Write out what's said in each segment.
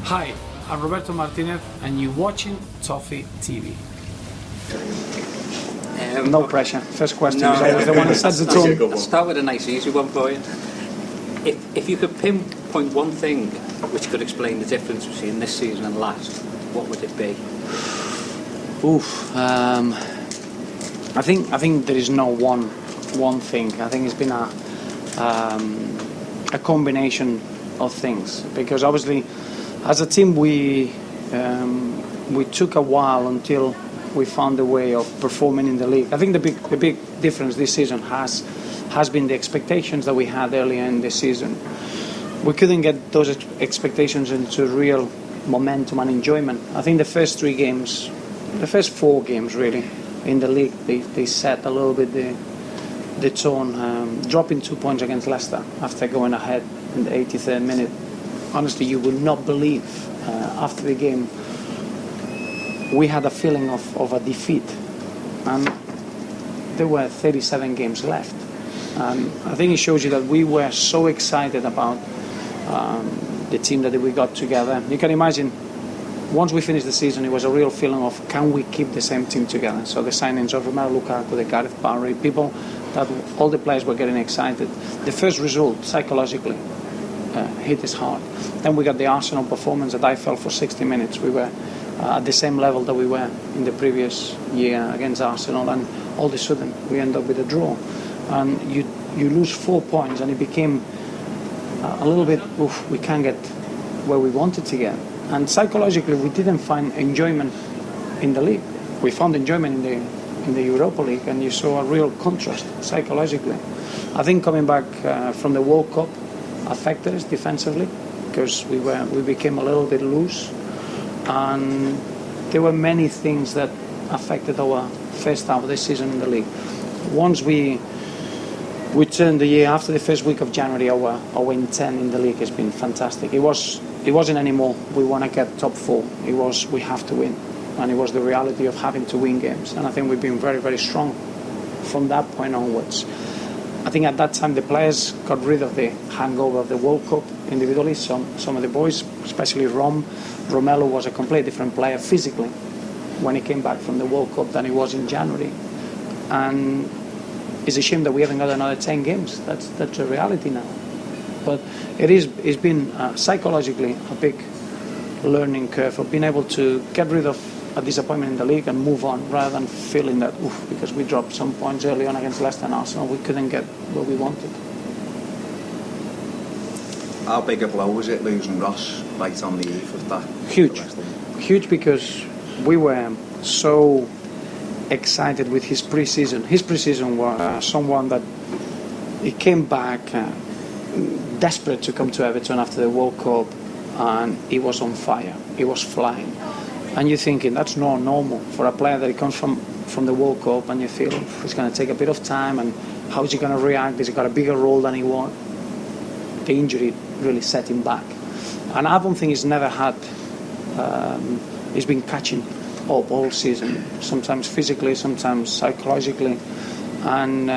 Hi, I'm Roberto Martinez and you're watching Toffee TV. No pressure. First question is always the one that sets the tone. I'll start with a nice easy one for you. If you could pinpoint one thing which could explain the difference between this season and last, what would it be? I think there is no one thing. I think it's been a combination of things, because obviously as a team we took a while until we found a way of performing in the league. I think the big difference this season has been the expectations that we had earlier in the season. We couldn't get those expectations into real momentum and enjoyment. I think the first 4 games really in the league, they set a little bit the tone. Dropping 2 points against Leicester after going ahead in the 83rd minute. Honestly, you will not believe after the game we had a feeling of a defeat, and there were 37 games left. And I think it shows you that we were so excited about the team that we got together. You can imagine, once we finished the season, it was a real feeling of, can we keep the same team together? So the signings of Romelu Lukaku, the Gareth Barry, people that all the players were getting excited. The first result, psychologically, hit us hard. Then we got the Arsenal performance that I felt for 60 minutes. We were at the same level that we were in the previous year against Arsenal, and all of a sudden we end up with a draw. And you lose 4 points, and it became a little bit, we can't get where we wanted to get. And psychologically, we didn't find enjoyment in the league. We found enjoyment in the Europa League, and you saw a real contrast psychologically. I think coming back from the World Cup affected us defensively, because we became a little bit loose, and there were many things that affected our first half of the season in the league. Once we turned the year, after the first week of January, our intent in the league has been fantastic. It wasn't anymore we want to get top 4. It was we have to win, and it was the reality of having to win games. And I think we've been very, very strong from that point onwards. I think at that time the players got rid of the hangover of the World Cup individually. Some of the boys, especially Romelu, was a completely different player physically when he came back from the World Cup than he was in January. And it's a shame that we haven't got another 10 games. That's a reality now. But it's been psychologically a big learning curve of being able to get rid of a disappointment in the league and move on, rather than feeling that, because we dropped some points early on against Leicester and Arsenal, we couldn't get what we wanted. How big a blow was it losing Ross right on the eve of that? Huge, because we were so excited with his pre-season. His pre-season was someone that he came back desperate to come to Everton after the World Cup, and he was on fire. He was flying. And you're thinking, that's not normal for a player that he comes from the World Cup, and you feel it's going to take a bit of time, and how is he going to react? Has he got a bigger role than he wanted? The injury really set him back. And I don't think he's never had, he's been catching up all season, sometimes physically, sometimes psychologically. And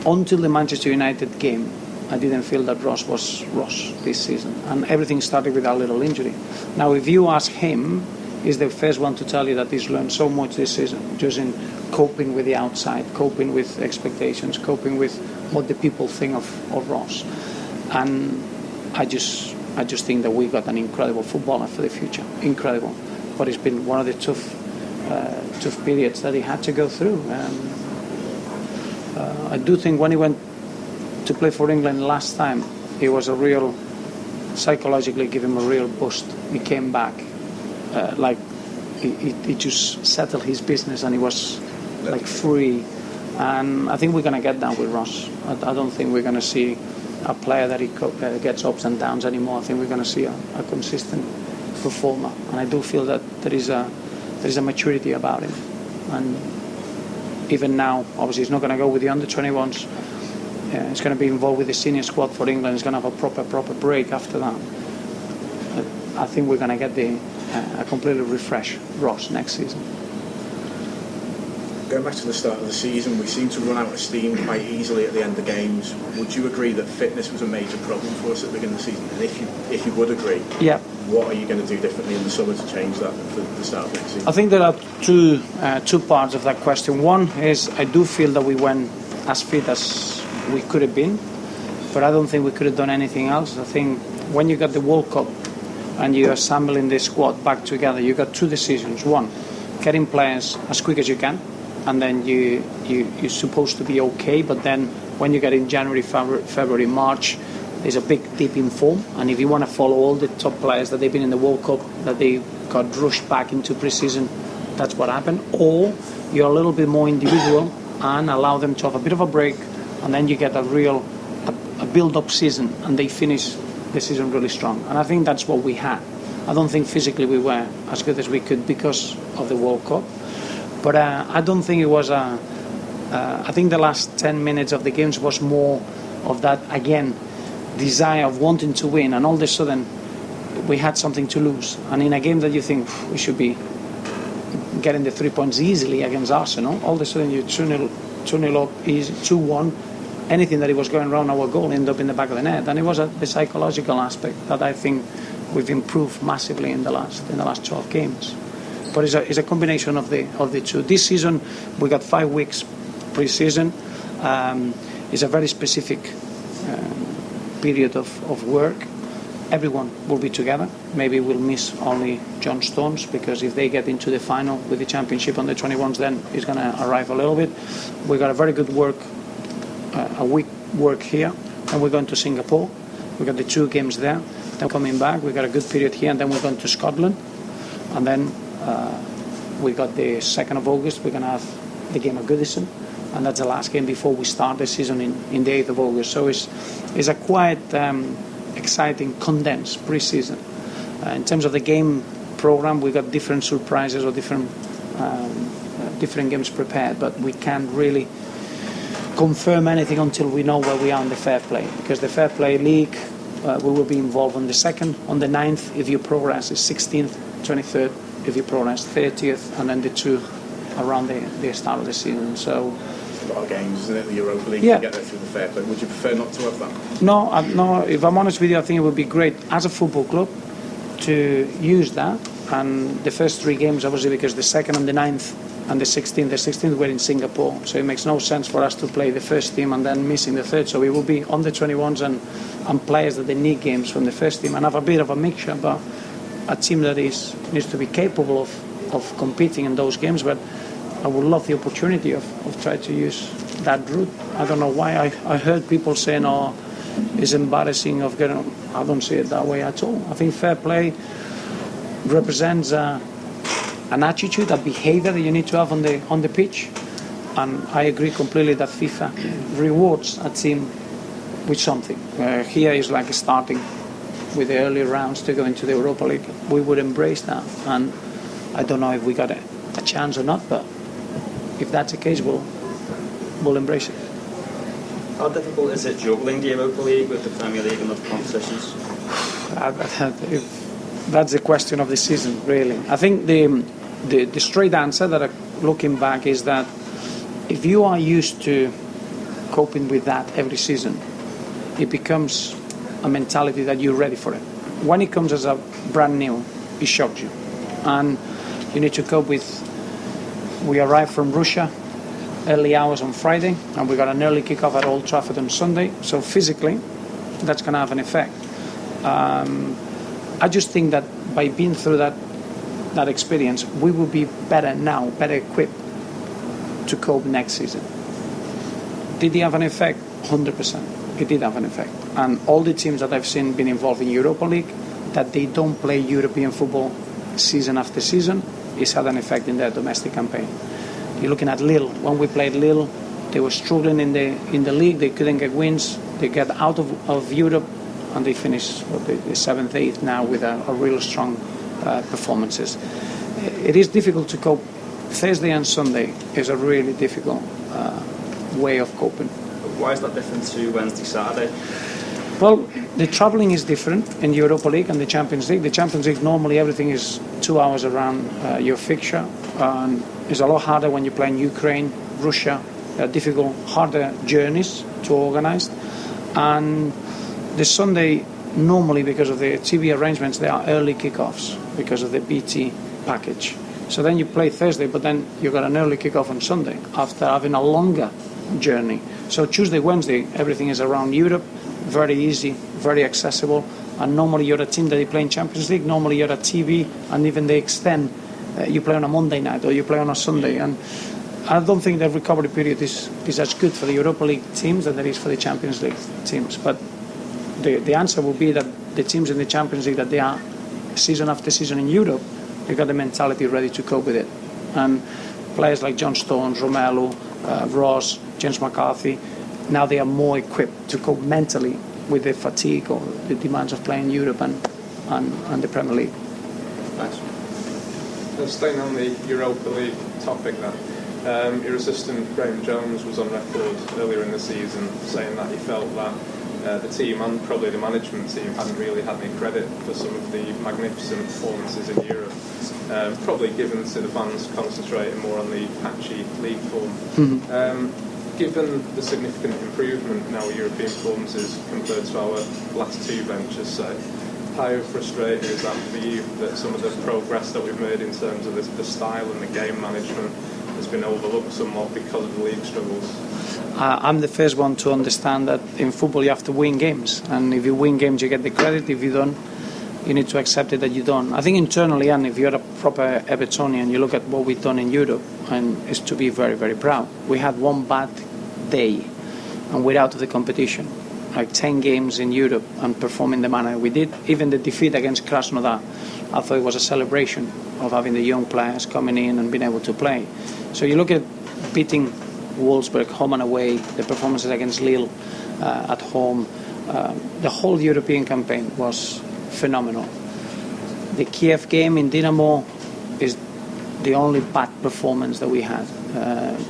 until the Manchester United game, I didn't feel that Ross was Ross this season, and everything started with that little injury. Now, if you ask him, he's the first one to tell you that he's learned so much this season, just in coping with the outside, coping with expectations, coping with what the people think of Ross. And I just think that we got an incredible footballer for the future, incredible. But it's been one of the tough periods that he had to go through. I do think when he went to play for England last time, it was a real, psychologically give him a real boost. He came back like he just settled his business, and he was like free. And I think we're going to get that with Ross. I don't think we're going to see a player that he gets ups and downs anymore. I think we're going to see a consistent performer, and I do feel that there is a maturity about him. And even now, obviously, he's not going to go with the under-21s. He's going to be involved with the senior squad for England. He's going to have a proper break after that. I think we're going to get a completely refreshed Ross next season. Going back to the start of the season, we seem to run out of steam quite easily at the end of games. Would you agree that fitness was a major problem for us at the beginning of the season? And if you would agree, Yeah. what are you going to do differently in the summer to change that for the start of next season? I think there are two parts of that question. One is I do feel that we went as fit as we could have been, but I don't think we could have done anything else. I think when you got the World Cup and you're assembling the squad back together, you got two decisions. One, getting players as quick as you can, and then you're supposed to be okay, but then when you get in January, February, March, there's a big dip in form, and if you want to follow all the top players that they've been in the World Cup, that they got rushed back into pre-season, that's what happened. Or you're a little bit more individual and allow them to have a bit of a break, and then you get a build-up season, and they finish the season really strong. And I think that's what we had. I don't think physically we were as good as we could because of the World Cup, but I don't think it was I think the last 10 minutes of the games was more of that, again, desire of wanting to win, and all of a sudden we had something to lose. And in a game that you think we should be getting the 3 points easily against Arsenal, all of a sudden you're 2-0 up, easy, 2-1. Anything that it was going around our goal ended up in the back of the net, and it was the psychological aspect that I think we've improved massively in the last 12 games. But it's a combination of the two. This season we got 5 weeks pre-season. It's a very specific period of work. Everyone will be together. Maybe we'll miss only John Stones, because if they get into the final with the championship on the 21s, then it's going to arrive a little bit. We got a very good a week work here, and we're going to Singapore. We got the 2 games there. Then coming back, we got a good period here, and then we're going to Scotland, and then we got the 2nd of August. We're going to have the game at Goodison, and that's the last game before we start the season in the 8th of August. So it's a quite exciting, condensed pre-season. In terms of the game program, we got different surprises or different games prepared, but we can't really confirm anything until we know where we are in the Fair Play, because the Fair Play League, we will be involved on the 2nd, on the 9th if you progress, is 16th, 23rd if you progress, 30th, and then the 2 around the start of the season. So a lot of games, isn't it, the Europa League, yeah, to get there through the Fair Play. Would you prefer not to have that? No, if I'm honest with you, I think it would be great as a football club to use that. And the first 3 games, obviously, because the 2nd and the 9th and the 16th were in Singapore, so it makes no sense for us to play the first team and then missing the third. So we will be on the 21s and players that they need games from the first team and have a bit of a mixture, but a team that needs to be capable of competing in those games. But I would love the opportunity of trying to use that route. I don't know why I heard people saying, "Oh, it's embarrassing of getting." I don't see it that way at all. I think fair play represents an attitude, a behaviour that you need to have on the pitch, and I agree completely that FIFA rewards a team with something. Here is like starting with the early rounds to go into the Europa League. We would embrace that, and I don't know if we got a chance or not, but if that's the case, we'll embrace it. How difficult is it juggling the Europa League with the Premier League and other competitions? That's the question of the season, really. I think the straight answer that looking back is that if you are used to coping with that every season, it becomes a mentality that you're ready for it. When it comes as a brand new, it shocks you, and you need to cope with. We arrived from Russia early hours on Friday, and we got an early kickoff at Old Trafford on Sunday, so physically that's going to have an effect. I just think that by being through that experience, we will be better now, better equipped to cope next season. Did it have an effect? 100%. It did have an effect. And all the teams that I've seen been involved in Europa League, that they don't play European football season after season, it's had an effect in their domestic campaign. You're looking at Lille. When we played Lille, they were struggling in the league. They couldn't get wins. They get out of Europe, and they finished the 7th, 8th now with a real strong performances. It is difficult to cope. Thursday and Sunday is a really difficult way of coping. Why is that different to Wednesday, Saturday? Well, the travelling is different in Europa League and the Champions League. The Champions League, normally everything is 2 hours around your fixture, and It's a lot harder when you play in Ukraine, Russia. They're difficult, harder journeys to organise. And the Sunday, normally because of the TV arrangements, there are early kickoffs because of the BT package. So then you play Thursday, but then you've got an early kickoff on Sunday after having a longer journey. So Tuesday, Wednesday, everything is around Europe, very easy, very accessible. And normally you're a team that you play in Champions League, normally you're a TV, and even they extend, you play on a Monday night or you play on a Sunday. And I don't think the recovery period is as good for the Europa League teams as it is for the Champions League teams. But the answer will be that the teams in the Champions League, that they are season after season in Europe, they've got the mentality ready to cope with it. And players like John Stones, Romelu, Ross, James McCarthy, now they are more equipped to cope mentally with the fatigue or the demands of playing Europe and the Premier League. Thanks. Staying on the Europa League topic then, your assistant Graham Jones was on record earlier in the season saying that he felt that the team and probably the management team hadn't really had any credit for some of the magnificent performances in Europe, probably given to the fans concentrating more on the patchy league form. Given the significant improvement now European performances compared to our last two ventures, say, how frustrating is that for you that some of the progress that we've made in terms of the style and the game management has been overlooked somewhat because of the league struggles? I'm the first one to understand that in football you have to win games, and if you win games you get the credit. If you don't, you need to accept it that you don't. I think internally, and if you're a proper Evertonian, you look at what we've done in Europe, and it's to be very, very proud. We had one bad day and we're out of the competition, like 10 games in Europe, and perform in the manner we did. Even the defeat against Krasnodar, I thought it was a celebration of having the young players coming in and being able to play. So you look at beating Wolfsburg home and away, the performances against Lille at home, the whole European campaign was phenomenal. The Kiev game in Dinamo is the only bad performance that we had.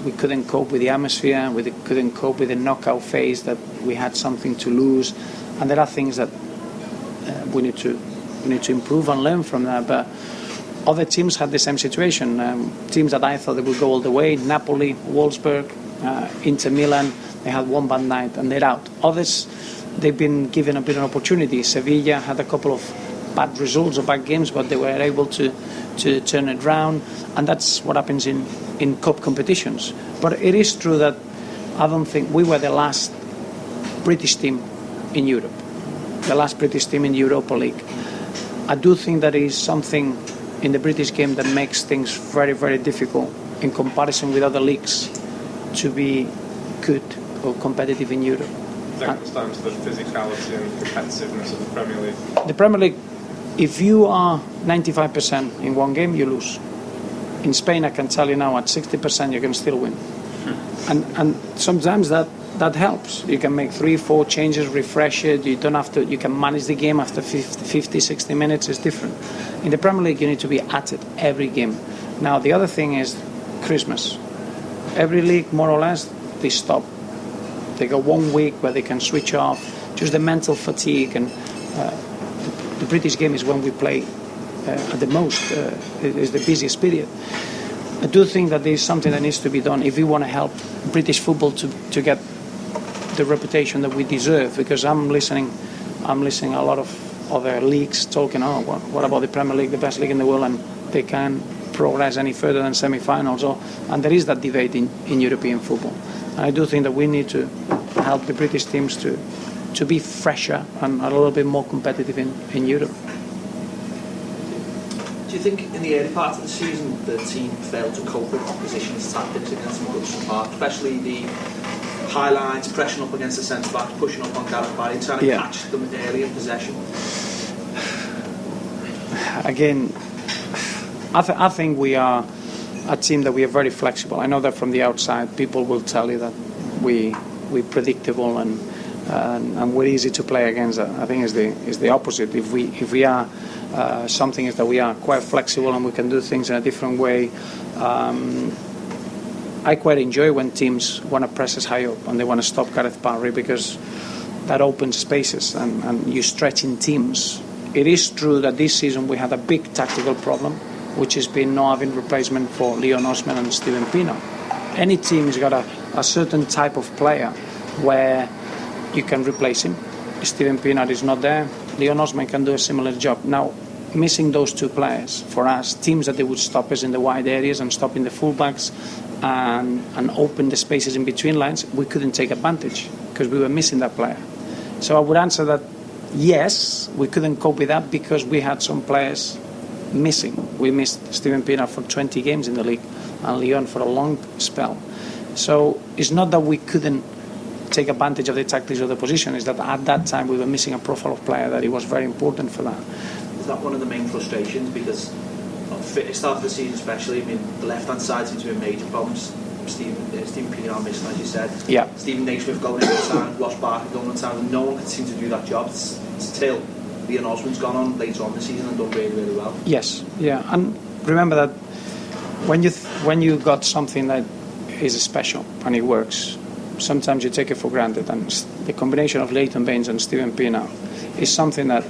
We couldn't cope with the atmosphere, we couldn't cope with the knockout phase, that we had something to lose, and there are things that we need to improve and learn from that. But other teams had the same situation. Teams that I thought they would go all the way, Napoli, Wolfsburg, Inter Milan, they had one bad night and they're out. Others, they've been given a bit of an opportunity. Sevilla had a couple of bad results or bad games, but they were able to turn it round, and that's what happens in cup competitions. But it is true that I don't think we were the last British team in Europe, the last British team in the Europa League. I do think that is something in the British game that makes things very, very difficult in comparison with other leagues to be good or competitive in Europe. That comes down to the physicality and competitiveness of the Premier League. The Premier League, if you are 95% in one game, you lose. In Spain, I can tell you now, at 60% you can still win. And sometimes that helps. You can make 3-4 changes, refresh it. You don't have to. You can manage the game after 50, 60 minutes. It's different. In the Premier League, you need to be at it every game. Now, the other thing is Christmas. Every league, more or less, they stop. They go 1 week where they can switch off. Just the mental fatigue, and the British game is when we play at the most. It is the busiest period. I do think that there is something that needs to be done if we want to help British football to get the reputation that we deserve. Because I'm listening a lot of other leagues talking, what about the Premier League, the best league in the world, and they can't progress any further than semi-finals. And there is that debate in European football. And I do think that we need to help the British teams to be fresher and a little bit more competitive in Europe. Do you think in the early part of the season the team failed to cope with opposition's tactics against Goodison Park, especially the high lines, pressing up against the centre-backs, pushing up on Galloway, trying to catch them early in possession? Again, I think we are a team that we are very flexible. I know that from the outside people will tell you that we're predictable and we're easy to play against. I think it's the opposite. If we are something is that we are quite flexible and we can do things in a different way. I quite enjoy when teams want to press us high up and they want to stop Gareth Barry, because that opens spaces and you stretch in teams. It is true that this season we had a big tactical problem which has been not having replacement for Leon Osman and Steven Pienaar. Any team has got a certain type of player where you can replace him. Steven Pienaar is not there. Leon Osman can do a similar job. Now, missing those two players for us, teams that they would stop us in the wide areas and stop in the fullbacks and open the spaces in between lines, we couldn't take advantage because we were missing that player. So I would answer that yes, we couldn't cope with that because we had some players missing. We missed Steven Pienaar for 20 games in the league and Leon for a long spell. So it's not that we couldn't take advantage of the tactics of the position, it's that at that time we were missing a profile of player that it was very important for that. Is that one of the main frustrations? Because at the start of the season especially, I mean, the left-hand side seems to be major problems. Steven Pienaar missing, as you said. Yeah. Stephen Naismith going in the time, Ross Barkley going in the time, and no one could seem to do that job. Still, Leon Osman's gone on later on the season and done really, really well. Yes, yeah, and remember that when you got something that is special and it works, sometimes you take it for granted, and the combination of Leighton Baines and Steven Pienaar is something that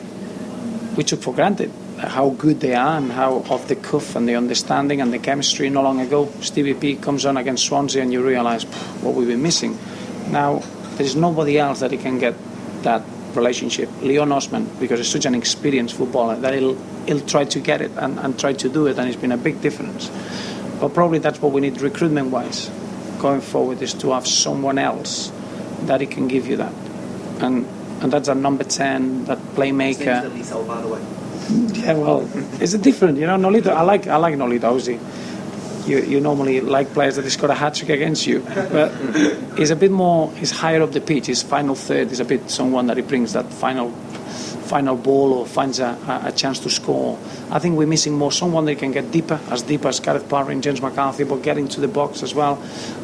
we took for granted, how good they are and how off the cuff and the understanding and the chemistry. Not long ago, Stevie P comes on against Swansea and you realise what we've been missing. Now, there's nobody else that can get that relationship. Leon Osman, because he's such an experienced footballer, that he'll try to get it and try to do it, and it's been a big difference. But probably that's what we need recruitment-wise going forward, is to have someone else that he can give you that. And that's a number 10, that playmaker. His name's Nolito, by the way. Yeah, well, it's different, you know. Nolito, I like Nolito. Obviously, you normally like players that score a hat trick against you, but he's a bit more. He's higher up the pitch. His final third is a bit someone that he brings that final ball or finds a chance to score. I think we're missing more someone that can get deep as Gareth Barry and James McCarthy, but get into the box as well,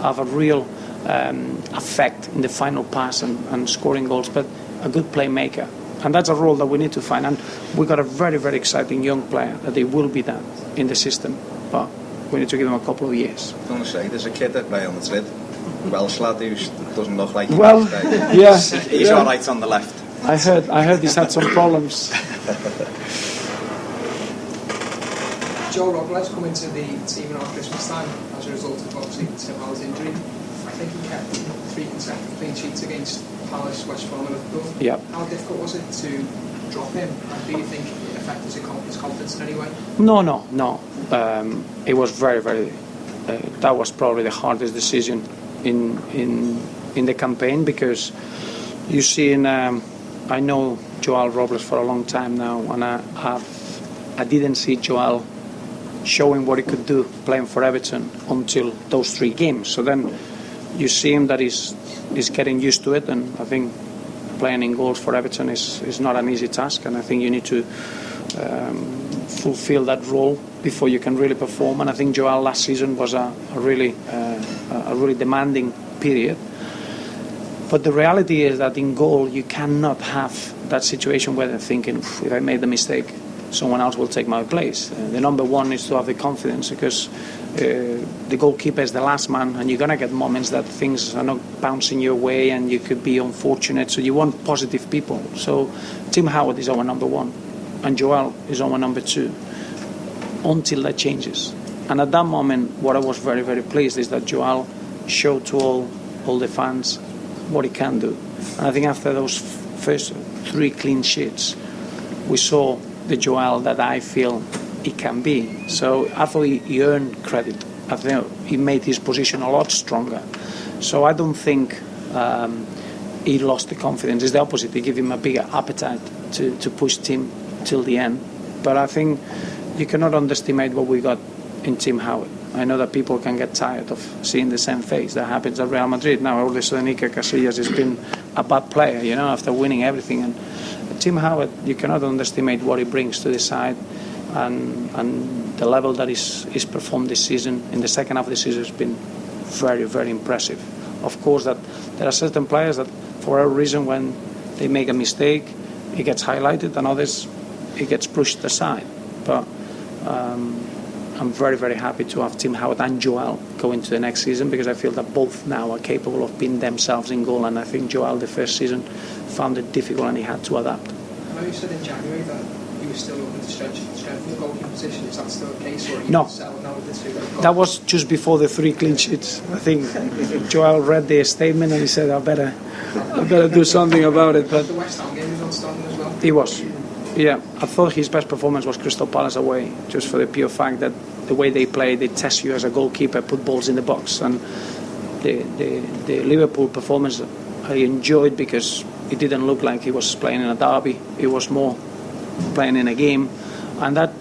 have a real effect in the final pass and scoring goals. But a good playmaker. And that's a role that we need to find. And we've got a very, very exciting young player that they will be that in the system. But we need to give him a couple of years. I was going to say, there's a kid at Real Madrid, Welsh lad, who doesn't look like well, yeah, he's all right on the left. I heard he's had some problems. Joe Robles come into the team around Christmas time as a result of obviously Tim Howard's injury. I think he kept 3 consecutive clean sheets against Palace, West Brom and Liverpool. Yep. How difficult was it to drop him? And do you think it affected his confidence in any way? No. It was very, very. That was probably the hardest decision in the campaign, because you see, I know Joel Robles for a long time now, and I didn't see Joel showing what he could do playing for Everton until those 3 games. So then you see him that he's getting used to it, and I think playing in goals for Everton is not an easy task, and I think you need to fulfill that role before you can really perform. And I think Joel last season was a really demanding period. But the reality is that in goal you cannot have that situation where they're thinking, if I made the mistake, someone else will take my place. The number one is to have the confidence, because the goalkeeper is the last man, and you're going to get moments that things are not bouncing your way and you could be unfortunate, so you want positive people. So Tim Howard is our number 1 and Joel is our number 2 until that changes. And at that moment, what I was very, very pleased is that Joel showed to all the fans what he can do. And I think after those first 3 clean sheets, we saw the Joel that I feel he can be. So I thought he earned credit. I think he made his position a lot stronger. So I don't think he lost the confidence. It's the opposite. He gave him a bigger appetite to push Tim till the end. But I think you cannot underestimate what we got in Tim Howard. I know that people can get tired of seeing the same face. That happens at Real Madrid. Now all of a sudden Iker Casillas has been a bad player, after winning everything. And Tim Howard, you cannot underestimate what he brings to the side, and the level that he's performed this season, in the second half of the season, has been very, very impressive. Of course, that there are certain players that, for a reason, when they make a mistake, it gets highlighted, and others, it gets pushed aside. But I'm very, very happy to have Tim Howard and Joel go into the next season, because I feel that both now are capable of being themselves in goal, and I think Joel the first season found it difficult and he had to adapt. I know you said in January that you were still looking to strengthen the goalkeeping position. Is that still the case, or are you No. settled now with the two? That was just before the 3 clean sheets. I think Joel read the statement and he said, I better do something about it. But The West Ham game was outstanding as well. he was. Yeah, I thought his best performance was Crystal Palace away, just for the pure fact that the way they play, they test you as a goalkeeper, put balls in the box. And the Liverpool performance I enjoyed because it didn't look like he was playing in a derby. It was more playing in a game. And that,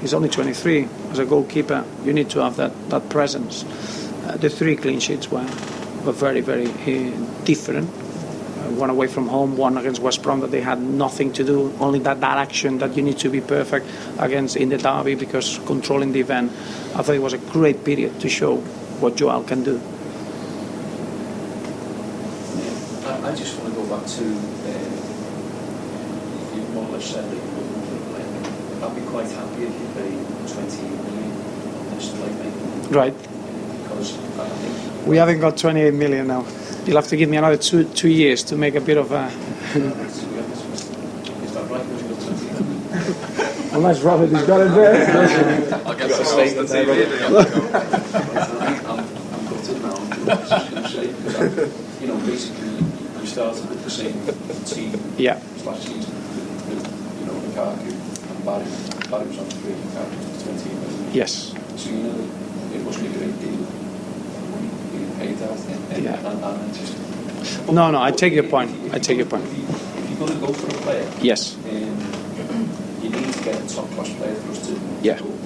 he's only 23, as a goalkeeper, you need to have that presence. The 3 clean sheets were very, very different. One away from home, one against West Brom that they had nothing to do, only that action that you need to be perfect against in the derby, because controlling the event. I thought it was a great period to show what Joel can do. I just want to go back to, you more or less said that you wouldn't for a player. I'd be quite happy if you paid 28 million on this playmaker. Right. Because I think... We haven't got 28 million now. You'll have to give me another two years to make a bit of a... Is that right? Unless Robert has got it there. I'll get some statement there. I'm gutted now. I was just going to say, because basically we started with the same team last season. Lukaku and Barry. Barry was on 3, Lukaku was 20 million. Yes. So it wasn't a great deal. Paid out. No, I take your point. If you're going to go for a player, yes, you need to get a top class player for us to go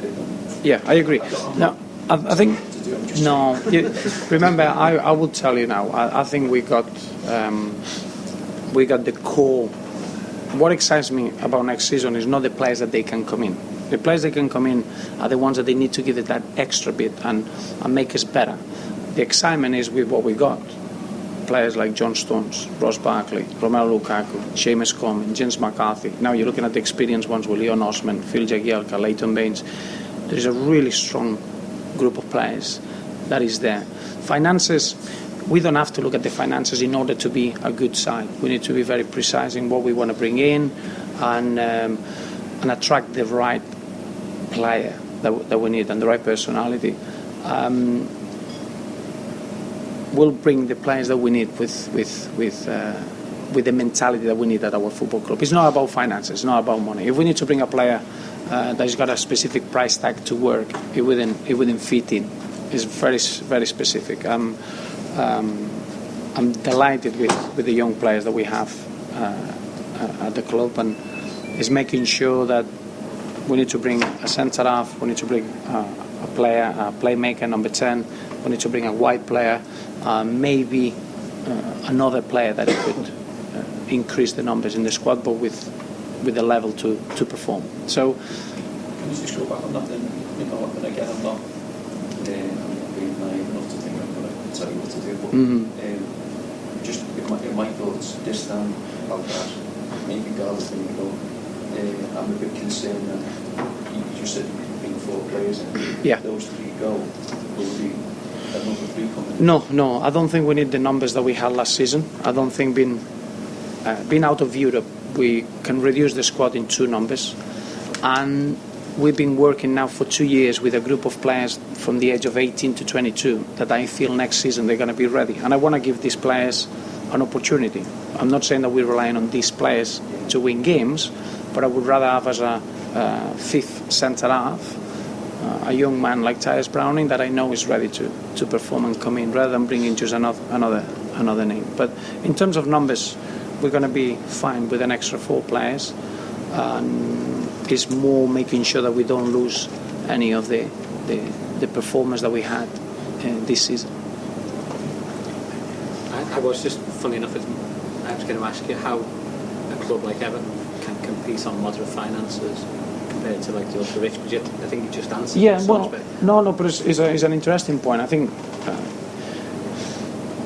pick them. Yeah, I agree. No, I think no. Remember, I will tell you now. I think we got the core. What excites me about next season is not the players that they can come in. The players that can come in are the ones that they need to give it that extra bit and make us better. The excitement is with what we got. Players like John Stones, Ross Barkley, Romelu Lukaku, Seamus Coleman, James McCarthy. Now you're looking at the experienced ones with Leon Osman, Phil Jagielka, Leighton Baines. There is a really strong group of players that is there. Finances, we don't have to look at the finances in order to be a good side. We need to be very precise in what we want to bring in and attract the right player that we need and the right personality. We'll bring the players that we need with the mentality that we need at our football club. It's not about finances, it's not about money. If we need to bring a player that's got a specific price tag to work, it wouldn't fit in. It's very, very specific. I'm delighted with the young players that we have at the club, and it's making sure that we need to bring a centre half, we need to bring a playmaker, number 10. We need to bring a wide player, maybe another player that could increase the numbers in the squad, but with the level to perform. So, can you just go back on that then? And again, I'm not being naive enough to think I'm going to tell you what to do, but just in my thoughts this time about that, maybe Galloway going to go. I'm a bit concerned that you just said you could bring 4 players and those 3 go. Will be number 3 coming? No, I don't think we need the numbers that we had last season. I don't think being out of Europe, we can reduce the squad in 2 numbers. And we've been working now for 2 years with a group of players from the age of 18 to 22 that I feel next season they're going to be ready. And I want to give these players an opportunity. I'm not saying that we're relying on these players to win games, but I would rather have as a 5th centre half a young man like Tyus Browning that I know is ready to perform and come in, rather than bringing just another name. But in terms of numbers, we're going to be fine with an extra 4 players. It's more making sure that we don't lose any of the performance that we had this season. I was just, funny enough, I was going to ask you how a club like Everton can compete on moderate finances compared to like the ultra rich, but I think you just answered. Yeah, well, no, but it's an interesting point. I think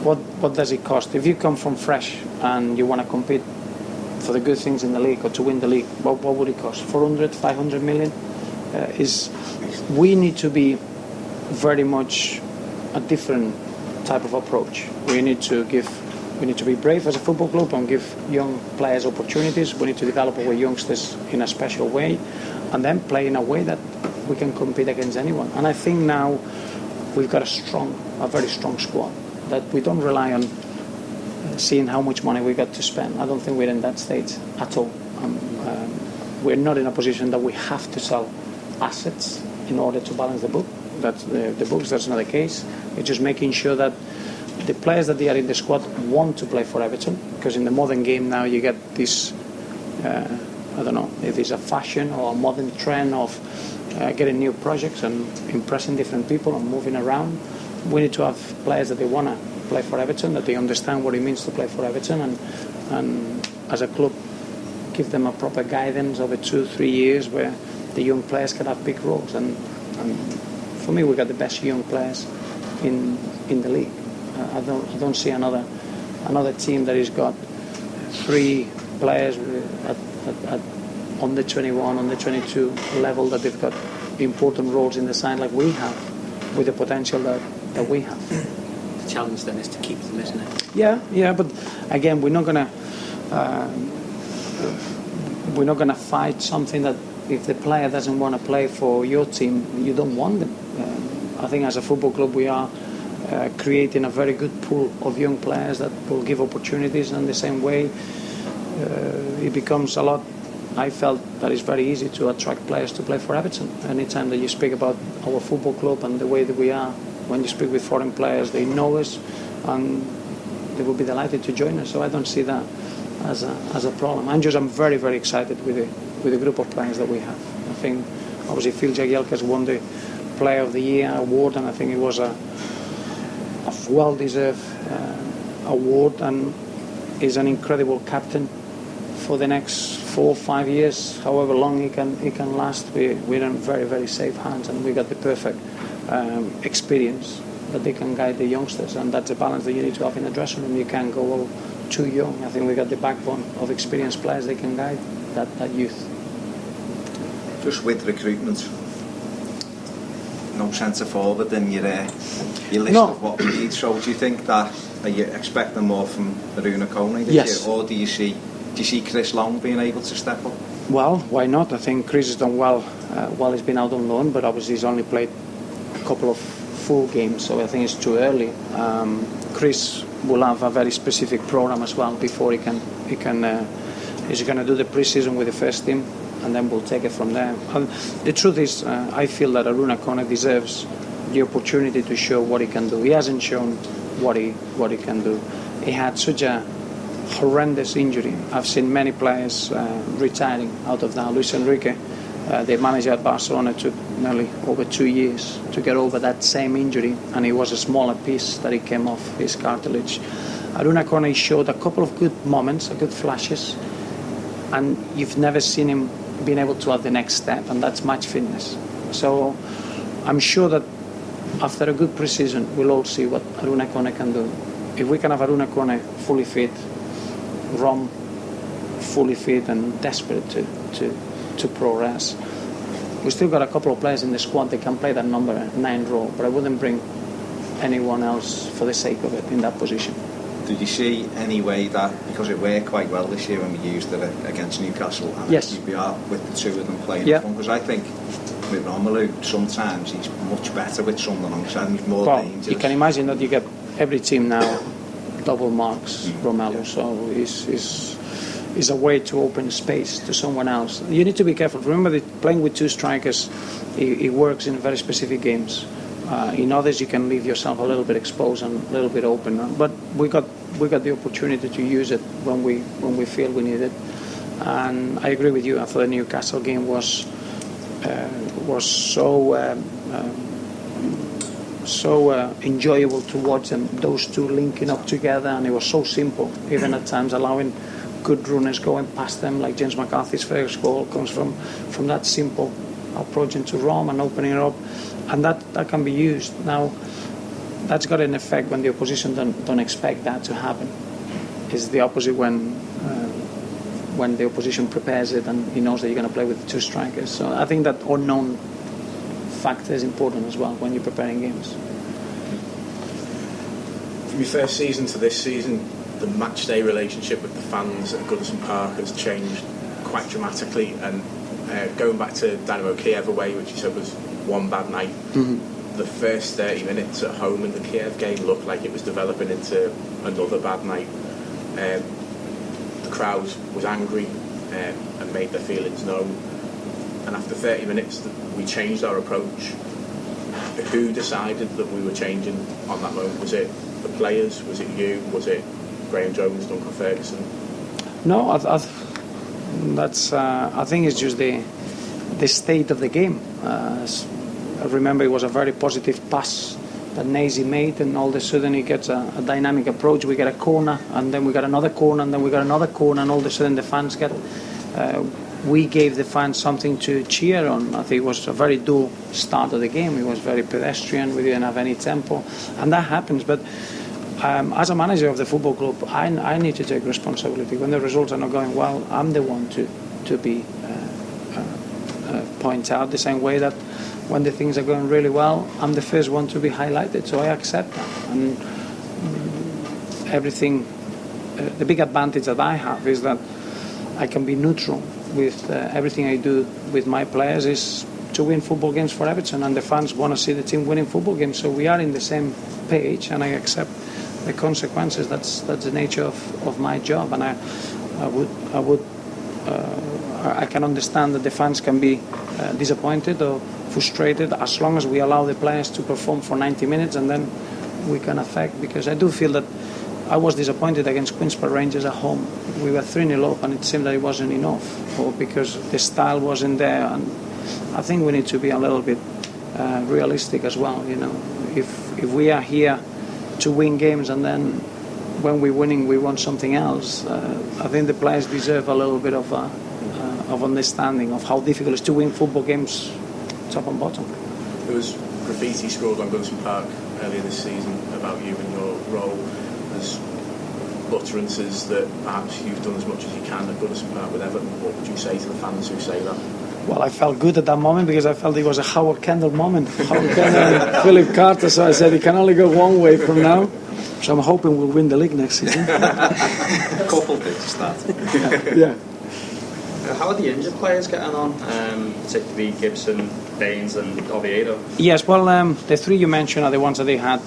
what does it cost if you come from fresh and you want to compete for the good things in the league or to win the league? What would it cost? 400, 500 million? We need to be very much a different type of approach. We need to give We need to be brave as a football club and give young players opportunities. We need to develop our youngsters in a special way, and then play in a way that we can compete against anyone. And I think now we've got a very strong squad, that we don't rely on seeing how much money we got to spend. I don't think we're in that state at all. We're not in a position that we have to sell assets in order to balance the book. That's the books. That's not the case. It's just making sure that the players that they are in the squad want to play for Everton, because in the modern game now you get this, I don't know if it's a fashion or a modern trend of getting new projects and impressing different people and moving around. We need to have players that they want to play for Everton, that they understand what it means to play for Everton, and as a club give them a proper guidance over 2-3 years where the young players can have big roles. And for me, we got the best young players in the league. I don't see another team that has got 3 players at under 21, under 22 level that they've got important roles in the side like we have, with the potential that we have. The challenge then is to keep them, isn't it? Yeah, but again, we're not gonna fight something that if the player doesn't want to play for your team, you don't want them. I think as a football club we are creating a very good pool of young players that will give opportunities, and the same way it becomes a lot. I felt that it's very easy to attract players to play for Everton. Anytime that you speak about our football club and the way that we are, when you speak with foreign players, they know us and they will be delighted to join us. So I don't see that as a problem. I'm very, very excited with the group of players that we have. I think obviously Phil Jagielka's won the Player of the Year award, and I think it was a well-deserved award, and is an incredible captain for the next 4 or 5 years, however long he can last. We're in very, very safe hands, and we got the perfect experience that they can guide the youngsters, and that's a balance that you need to have in the dressing room. You can't go too young. I think we got the backbone of experienced players that can guide that youth. Just with recruitment, no centre forward in your list of what we need. So do you think that are you expecting more from Aruna Kone this year, or do you see Chris Long being able to step up? Well, why not? I think Chris has done well while he's been out on loan, but obviously he's only played a couple of full games, so I think it's too early. Chris will have a very specific program as well before he's going to do the pre-season with the first team, and then we'll take it from there. And the truth is, I feel that Aruna Kone deserves the opportunity to show what he can do. He hasn't shown what he can do. He had such a horrendous injury. I've seen many players retiring out of that. Luis Enrique, the manager at Barcelona, took nearly over 2 years to get over that same injury, and it was a smaller piece that he came off his cartilage. Aruna Kone showed a couple of good moments, good flashes, and you've never seen him being able to have the next step, and that's match fitness. So I'm sure that after a good pre-season we'll all see what Aruna Kone can do. If we can have Aruna Kone fully fit, Rom fully fit and desperate to progress, we still got a couple of players in the squad that can play that number 9 role, but I wouldn't bring anyone else for the sake of it in that position. Did you see any way that, because it worked quite well this year when we used it against Newcastle, and yes, QPR with the 2 of them playing in front? Because I think with Romelu sometimes he's much better with someone alongside him. He's more dangerous. You can imagine that you get every team now double marks Romelu, so is a way to open space to someone else. You need to be careful. Remember that playing with 2 strikers, it works in very specific games. In others, you can leave yourself a little bit exposed and a little bit open. But we got the opportunity to use it when we feel we need it. And I agree with you. I thought the Newcastle game was so enjoyable to watch them. Those 2 linking up together, and it was so simple. Even at times, allowing good runners going past them, like James McCarthy's first goal comes from that simple approach into Rome and opening it up, and that can be used. Now that's got an effect when the opposition don't expect that to happen. It's the opposite when the opposition prepares it and he knows that you're going to play with 2 strikers. So I think that unknown factor is important as well when you're preparing games. From your first season to this season, the matchday relationship with the fans at Goodison Park has changed quite dramatically, and going back to Dynamo Kiev away, which you said was one bad night, the first 30 minutes at home in the Kiev game looked like it was developing into another bad night. The crowd was angry and made their feelings known, and after 30 minutes we changed our approach. Who decided that we were changing on that moment? Was it the players? Was it you? Was it Graham Jones, Duncan Ferguson? No, I think it's just the state of the game. I remember it was a very positive pass that Nazy made, and all of a sudden he gets a dynamic approach. We get a corner, and then we got another corner, and then we got another corner, and all of a sudden the fans get. We gave the fans something to cheer on. I think it was a very dull start of the game. It was very pedestrian. We didn't have any tempo, and that happens. But as a manager of the football club, I need to take responsibility. When the results are not going well, I'm the one to be point out, the same way that when the things are going really well, I'm the first one to be highlighted. So I accept that. And everything, the big advantage that I have is that I can be neutral with everything I do with my players is to win football games for Everton, and the fans want to see the team winning football games. So we are in the same page, and I accept the consequences. That's the nature of my job, and I can understand that the fans can be disappointed or frustrated as long as we allow the players to perform for 90 minutes, and then we can affect. Because I do feel that I was disappointed against Queen's Park Rangers at home. We were 3-0 up, and it seemed that it wasn't enough, or because the style wasn't there. And I think we need to be a little bit realistic as well. You know, if we are here to win games, and then when we're winning, we want something else. I think the players deserve a little bit of understanding of how difficult it is to win football games, top and bottom. There was graffiti scrawled on Goodison Park earlier this season about you and your role. There's utterances that perhaps you've done as much as you can at Goodison Park with Everton. What would you say to the fans who say that? Well, I felt good at that moment because I felt it was a Howard Kendall moment. Howard Kendall and Philip Carter, so I said it can only go one way from now. So I'm hoping we'll win the league next season. A couple big stats. Yeah. How are the injured players getting on, particularly Gibson, Baines and Oviedo? Yes, well, the three you mentioned are the ones that they had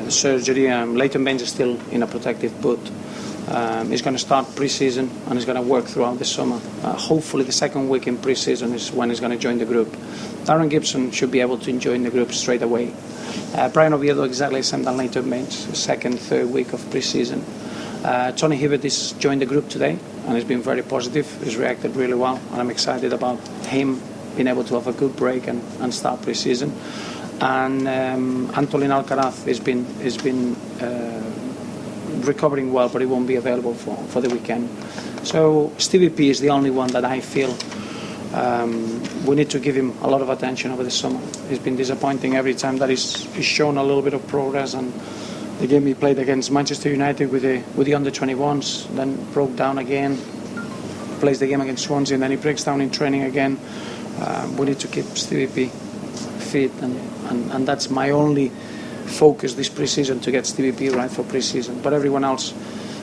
surgery. Leighton Baines is still in a protective boot. He's going to start pre-season and he's going to work throughout the summer. Hopefully the second week in pre-season is when he's going to join the group. Darren Gibson should be able to join the group straight away. Brian Oviedo exactly the same than Leighton Baines, second, third week of pre-season. Tony Hibbert has joined the group today and he's been very positive. He's reacted really well, and I'm excited about him being able to have a good break and start pre-season. And Antolin Alcaraz has been recovering well, but he won't be available for the weekend. So Stevie P is the only one that I feel we need to give him a lot of attention over the summer. He's been disappointing every time that he's shown a little bit of progress, and the game he played against Manchester United with the under-21s, then broke down again, plays the game against Swansea, and then he breaks down in training again. We need to keep Stevie P fit, and that's my only focus this pre-season, to get Stevie P right for pre-season. But everyone else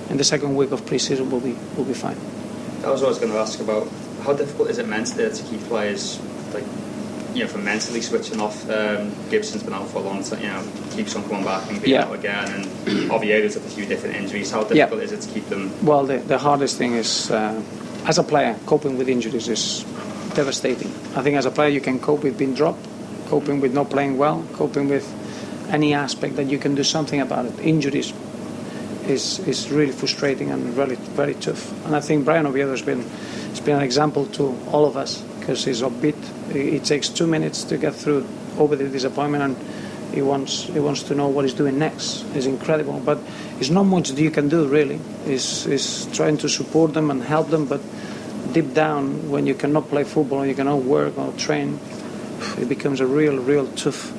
in the second week of pre-season will be fine. That was what I was going to ask about. How difficult is it mentally to keep players, from mentally switching off? Gibson's been out for a long time, keeps on coming back and being out again, and Oviedo's had a few different injuries. How difficult is it to keep them? Well, the hardest thing is, as a player, coping with injuries is devastating. I think as a player you can cope with being dropped, coping with not playing well, coping with any aspect that you can do something about it. Injuries is really frustrating and really very tough. And I think Brian Oviedo has been an example to all of us, because he's upbeat. It takes 2 minutes to get through over the disappointment, and he wants to know what he's doing next. It's incredible, but it's not much that you can do really. It's trying to support them and help them, but deep down, when you cannot play football or you cannot work or train, it becomes a real tough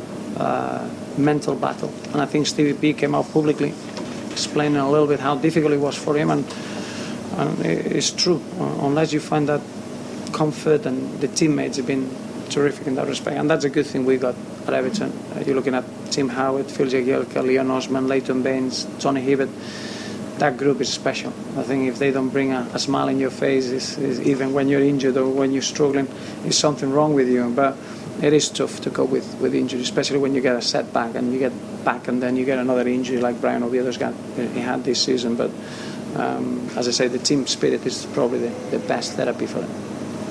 mental battle. And I think Stevie P came out publicly explaining a little bit how difficult it was for him, and it's true. Unless you find that comfort, and the teammates have been terrific in that respect, and that's a good thing we got at Everton. You're looking at Tim Howard, Phil Jagielka, Leon Osman, Leighton Baines, Tony Hibbert. That group is special. I think if they don't bring a smile in your face, is even when you're injured or when you're struggling, there's something wrong with you. But it is tough to cope with injury, especially when you get a setback and you get back and then you get another injury like Brian Oviedo's he had this season. But as I say, the team spirit is probably the best therapy for it.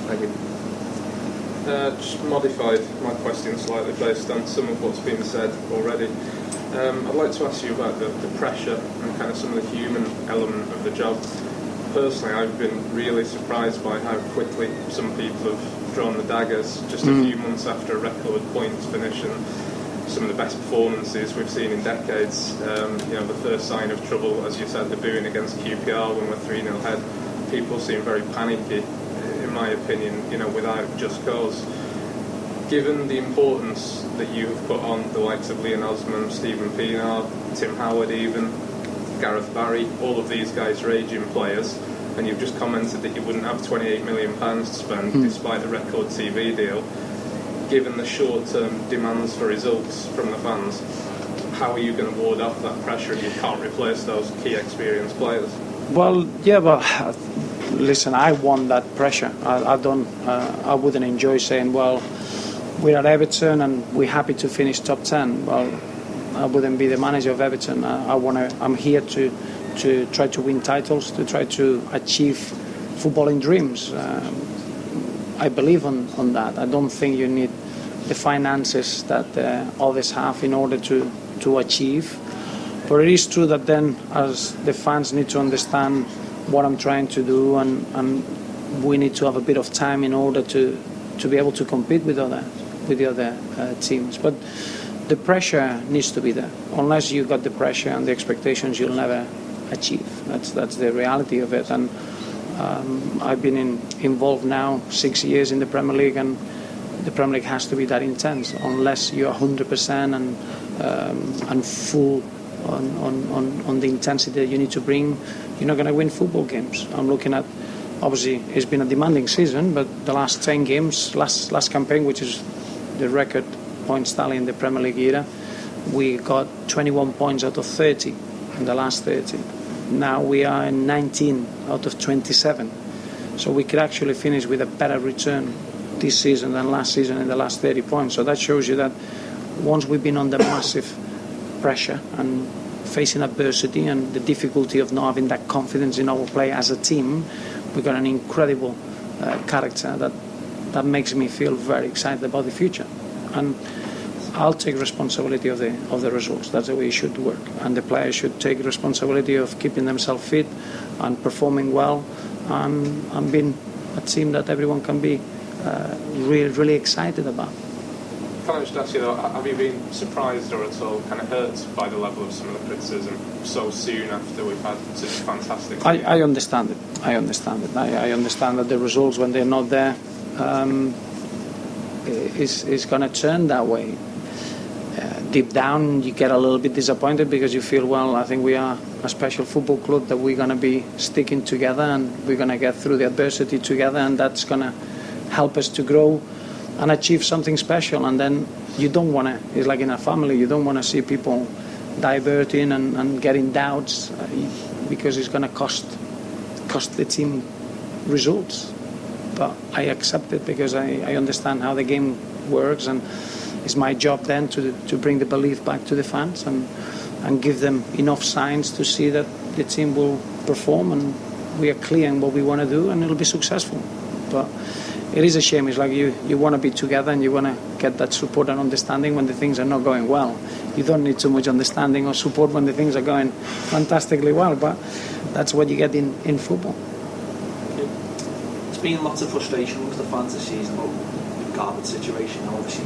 Thank you. Just modified my question slightly based on some of what's been said already. I'd like to ask you about the pressure and kind of some of the human element of the job. Personally, I've been really surprised by how quickly some people have drawn the daggers just a few months after a record points finish and some of the best performances we've seen in decades. The first sign of trouble, as you said, the booing against QPR when we're 3-0 ahead. People seem very panicky, in my opinion, without just cause. Given the importance that you have put on the likes of Leon Osman, Stephen Pienaar, Tim Howard even, Gareth Barry, all of these guys are aging players, and you've just commented that you wouldn't have £28 million to spend despite the record TV deal. Given the short-term demands for results from the fans, how are you going to ward off that pressure if you can't replace those key experienced players? Well, yeah, but listen, I want that pressure. I wouldn't enjoy saying, well, we're at Everton and we're happy to finish top 10. Well, I wouldn't be the manager of Everton. I'm here to try to win titles, to try to achieve footballing dreams. I believe on that. I don't think you need the finances that others have in order to achieve. But it is true that then, as the fans need to understand what I'm trying to do, and we need to have a bit of time in order to be able to compete with the other teams. But the pressure needs to be there. Unless you got the pressure and the expectations, you'll never achieve. That's the reality of it. And I've been involved now 6 years in the Premier League, and the Premier League has to be that intense. Unless you're 100% and full on the intensity that you need to bring, you're not going to win football games. I'm looking at, obviously, it's been a demanding season, but the last 10 games, last campaign, which is the record points tally in the Premier League era, we got 21 points out of 30 in the last 30. Now we are in 19 out of 27. So we could actually finish with a better return this season than last season in the last 30 points. So that shows you that once we've been under massive pressure and facing adversity and the difficulty of not having that confidence in our play as a team, we've got an incredible character that makes me feel very excited about the future. And I'll take responsibility of the results. That's the way it should work. And the players should take responsibility of keeping themselves fit and performing well and being a team that everyone can be really, really excited about. Can I just ask you though, have you been surprised or at all kind of hurt by the level of some of the criticism so soon after we've had such fantastic... I understand it. I understand that the results, when they're not there, is going to turn that way. Deep down you get a little bit disappointed because you feel, well, I think we are a special football club that we're going to be sticking together and we're going to get through the adversity together, and that's going to help us to grow and achieve something special. And then you don't want to, it's like in a family, you don't want to see people diverting and getting doubts because it's going to cost the team results. But I accept it because I understand how the game works, and it's my job then to bring the belief back to the fans and give them enough signs to see that the team will perform and we are clear in what we want to do and it'll be successful. But it is a shame. It's like you want to be together and you want to get that support and understanding when the things are not going well. You don't need too much understanding or support when the things are going fantastically well, but that's what you get in football. There's been lots of frustration amongst the fans this season about the Garbage situation. Obviously,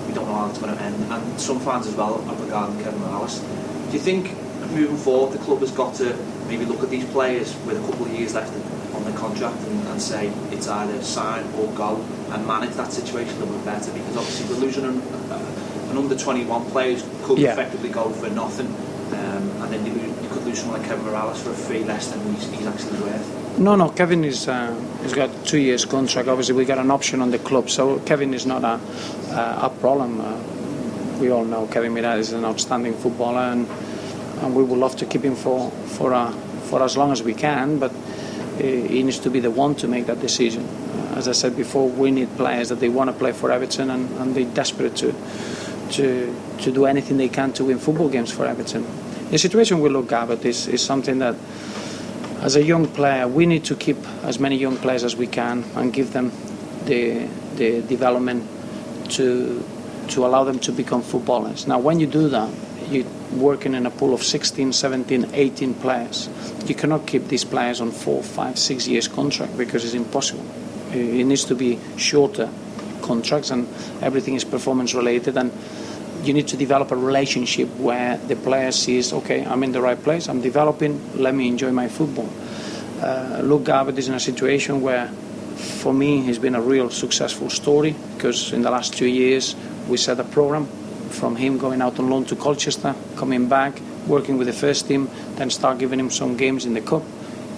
we don't know how it's going to end, and some fans as well are regarding Kevin Morales. Do you think moving forward the club has got to maybe look at these players with a couple of years left on their contract and say it's either sign or go and manage that situation a little bit better? Because obviously we're losing an under-21 players could effectively go for nothing, and then you could lose someone like Kevin Morales for a fee less than he's actually worth. No, Kevin he's got 2 years contract. Obviously we got an option on the club, so Kevin is not a problem. we all know Kevin Mirallas is an outstanding footballer, and we would love to keep him for as long as we can, but he needs to be the one to make that decision. As I said before, we need players that they want to play for Everton, and they're desperate to do anything they can to win football games for Everton. The situation with Luke Garbutt is something that, as a young player, we need to keep as many young players as we can and give them the development to allow them to become footballers. Now, when you do that, you're working in a pool of 16, 17, 18 players. You cannot keep these players on 4, 5, 6 years contract because it's impossible. It needs to be shorter contracts, and everything is performance related, and you need to develop a relationship where the player sees, okay, I'm in the right place, I'm developing, let me enjoy my football. Luke Garbutt is in a situation where, for me, he's been a real successful story, because in the last 2 years we set a program from him going out on loan to Colchester, coming back, working with the first team, then start giving him some games in the cup,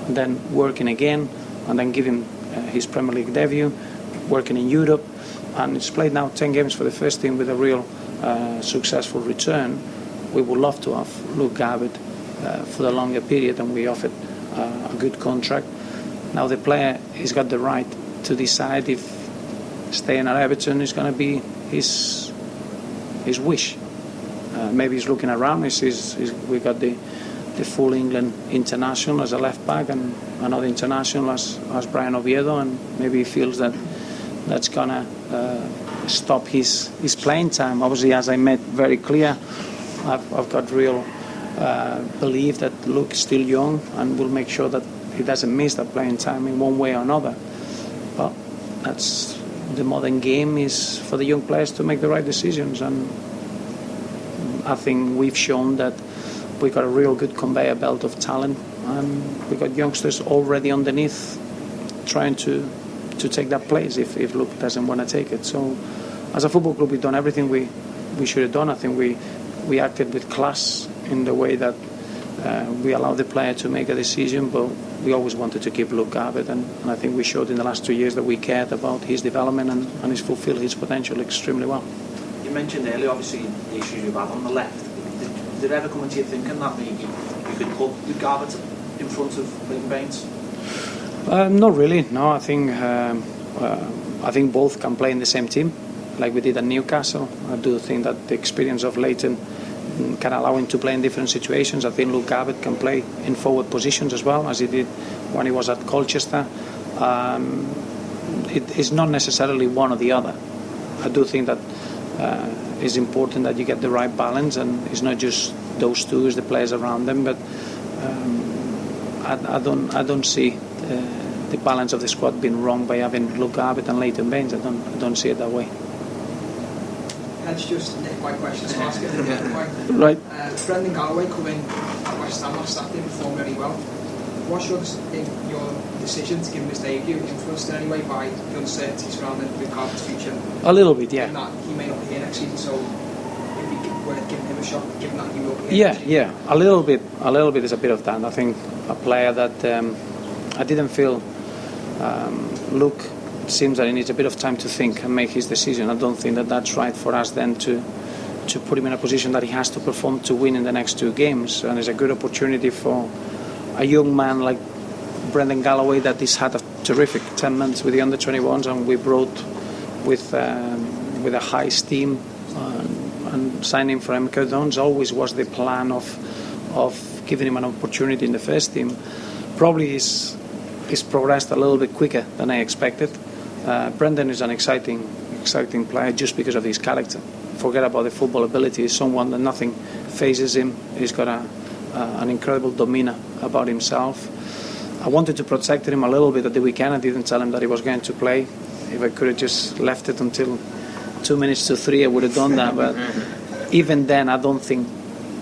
and then working again, and then give him his Premier League debut, working in Europe, and he's played now 10 games for the first team with a real successful return. We would love to have Luke Garbutt for the longer period, and we offered a good contract. Now the player has got the right to decide if staying at Everton is going to be his wish. Maybe he's looking around. We got the full England international as a left back, and another international as Brian Oviedo, and maybe he feels that's gonna stop his playing time. Obviously, as I made very clear, I've got real belief that Luke is still young, and will make sure that he doesn't miss that playing time in one way or another. But that's the modern game, is for the young players to make the right decisions, and I think we've shown that we've got a real good conveyor belt of talent, and we've got youngsters already underneath trying to take that place if Luke doesn't want to take it. So as a football club, we've done everything we should have done. I think we acted with class in the way that we allowed the player to make a decision, but we always wanted to keep Luke Garbutt, and I think we showed in the last 2 years that we cared about his development, and he's fulfilled his potential extremely well. You mentioned earlier, obviously, the issues you've had on the left. Did it ever come into your thinking that maybe you could put Luke Garbutt in front of Leighton Baines? Not really. No, I think both can play in the same team, like we did at Newcastle. I do think that the experience of Leighton can allow him to play in different situations. I think Luke Garbutt can play in forward positions as well, as he did when he was at Colchester. It is not necessarily one or the other. I do think that it's important that you get the right balance, and it's not just those two, it's the players around them. But I don't see the balance of the squad being wrong by having Luke Garbutt and Leighton Baines. I don't see it that way. Let's just nick my questions to ask it at a different point. Right. Brendan Galloway coming at West Ham last Saturday, performed very well. What's your decision to give him his debut influenced in any way by the uncertainties surrounding Luke Garbutt's future? A little bit, yeah. And that he may not be here next season, so it'd be worth giving him a shot, given that he will be here. Yeah. A little bit is a bit of that. I think a player that I didn't feel Luke seems that he needs a bit of time to think and make his decision. I don't think that that's right for us then to put him in a position that he has to perform to win in the next 2 games. And it's a good opportunity for a young man like Brendan Galloway that has had a terrific 10 months with the under-21s, and we brought with a high steam and signing for MK Dons always was the plan of giving him an opportunity in the first team. Probably he's progressed a little bit quicker than I expected. Brendan is an exciting player just because of his character. Forget about the football ability. He's someone that nothing phases him. He's got an incredible demeanour about himself. I wanted to protect him a little bit at the weekend. I didn't tell him that he was going to play. If I could have just left it until 2 minutes to 3, I would have done that. But even then, I don't think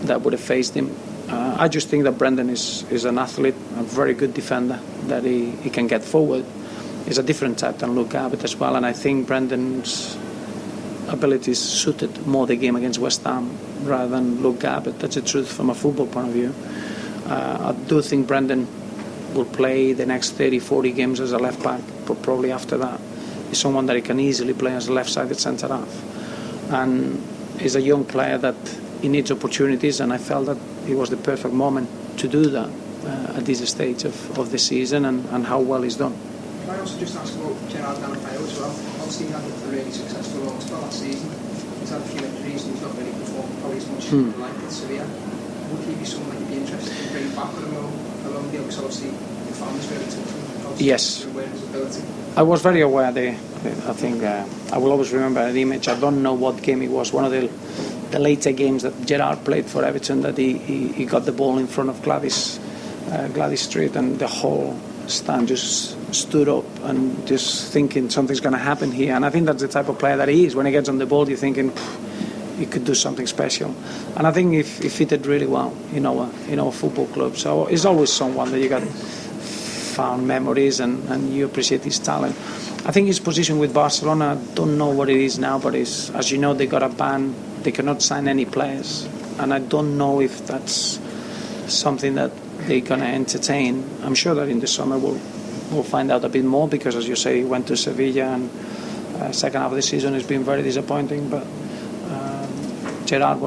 that would have phased him. I just think that Brendan is an athlete, a very good defender, that he can get forward. He's a different type than Luke Garbutt as well, and I think Brendan's abilities suited more the game against West Ham rather than Luke Garbutt. That's the truth from a football point of view. I do think Brendan will play the next 30-40 games as a left back, but probably after that he's someone that he can easily play as a left-sided centre half. And is a young player that he needs opportunities, and I felt that it was the perfect moment to do that at this stage of the season, and how well he's done. Can I also just ask about Gerard Galifeo as well? Obviously he had a really successful loan spell last season. He's had a few injuries and he's not really performed probably as much as he would like at Sevilla. Would he be someone that you'd be interested in bringing back with a loan deal? Because obviously the fans really took him. Yes. Aware of his ability. I was very aware. I think I will always remember an image. I don't know what game it was. One of the later games that Gerard played for Everton, that he got the ball in front of Gladys Street, and the whole stand just stood up and just thinking something's going to happen here. And I think that's the type of player that he is. When he gets on the ball, you're thinking he could do something special. And I think he fitted really well in our football club. So he's always someone that you got found memories, and you appreciate his talent. I think his position with Barcelona, I don't know what it is now, but it's, as you know, they got a ban. They cannot sign any players, and I don't know if that's something that they're going to entertain. I'm sure that in the summer we'll find out a bit more, because, as you say, he went to Sevilla, and second half of the season has been very disappointing. But Gerard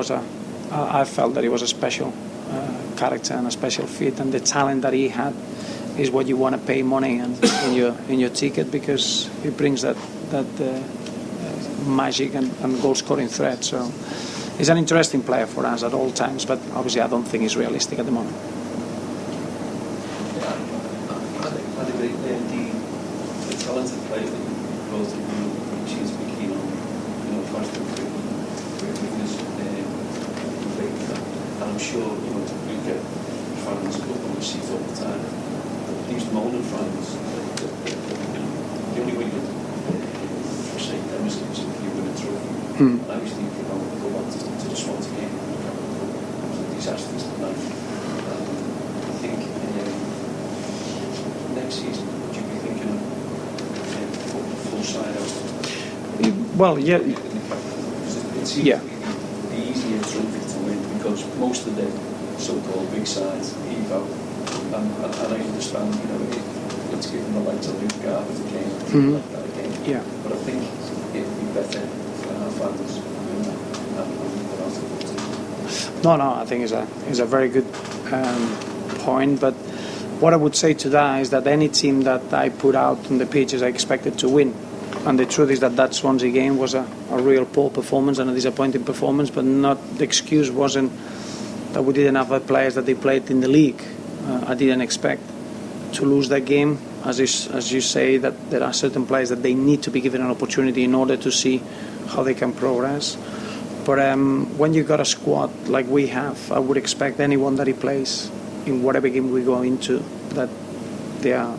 I felt that he was a special character and a special fit, and the talent that he had is what you want to pay money in your ticket, because it brings that magic and goal scoring threat. So he's an interesting player for us at all times, but obviously I don't think he's realistic at the moment. I agree. The talented player that you proposed, which is be keen on, constant weakness, and I'm sure you get fans on the seats all the time. These moaning fans, the only way you forsake them is if you win a trophy. And I was thinking about go back to the Swansea game. It was a disastrous night. I think next season, would you be thinking of full side out? Well, yeah. It seems to be the easier trophy to win, because most of the so-called big sides heave out. And I understand, it's given the likes of Luke Garbutt again, like that again. Yeah. But I think it would be better for our fans No, I think it's a very good point. But what I would say to that is that any team that I put out on the pitch is expected to win. And the truth is that Swansea game was a real poor performance and a disappointing performance, but the excuse wasn't that we didn't have the players that they played in the league. I didn't expect to lose that game. As you say, that there are certain players that they need to be given an opportunity in order to see how they can progress. But when you got a squad like we have, I would expect anyone that he plays in whatever game we go into, that they are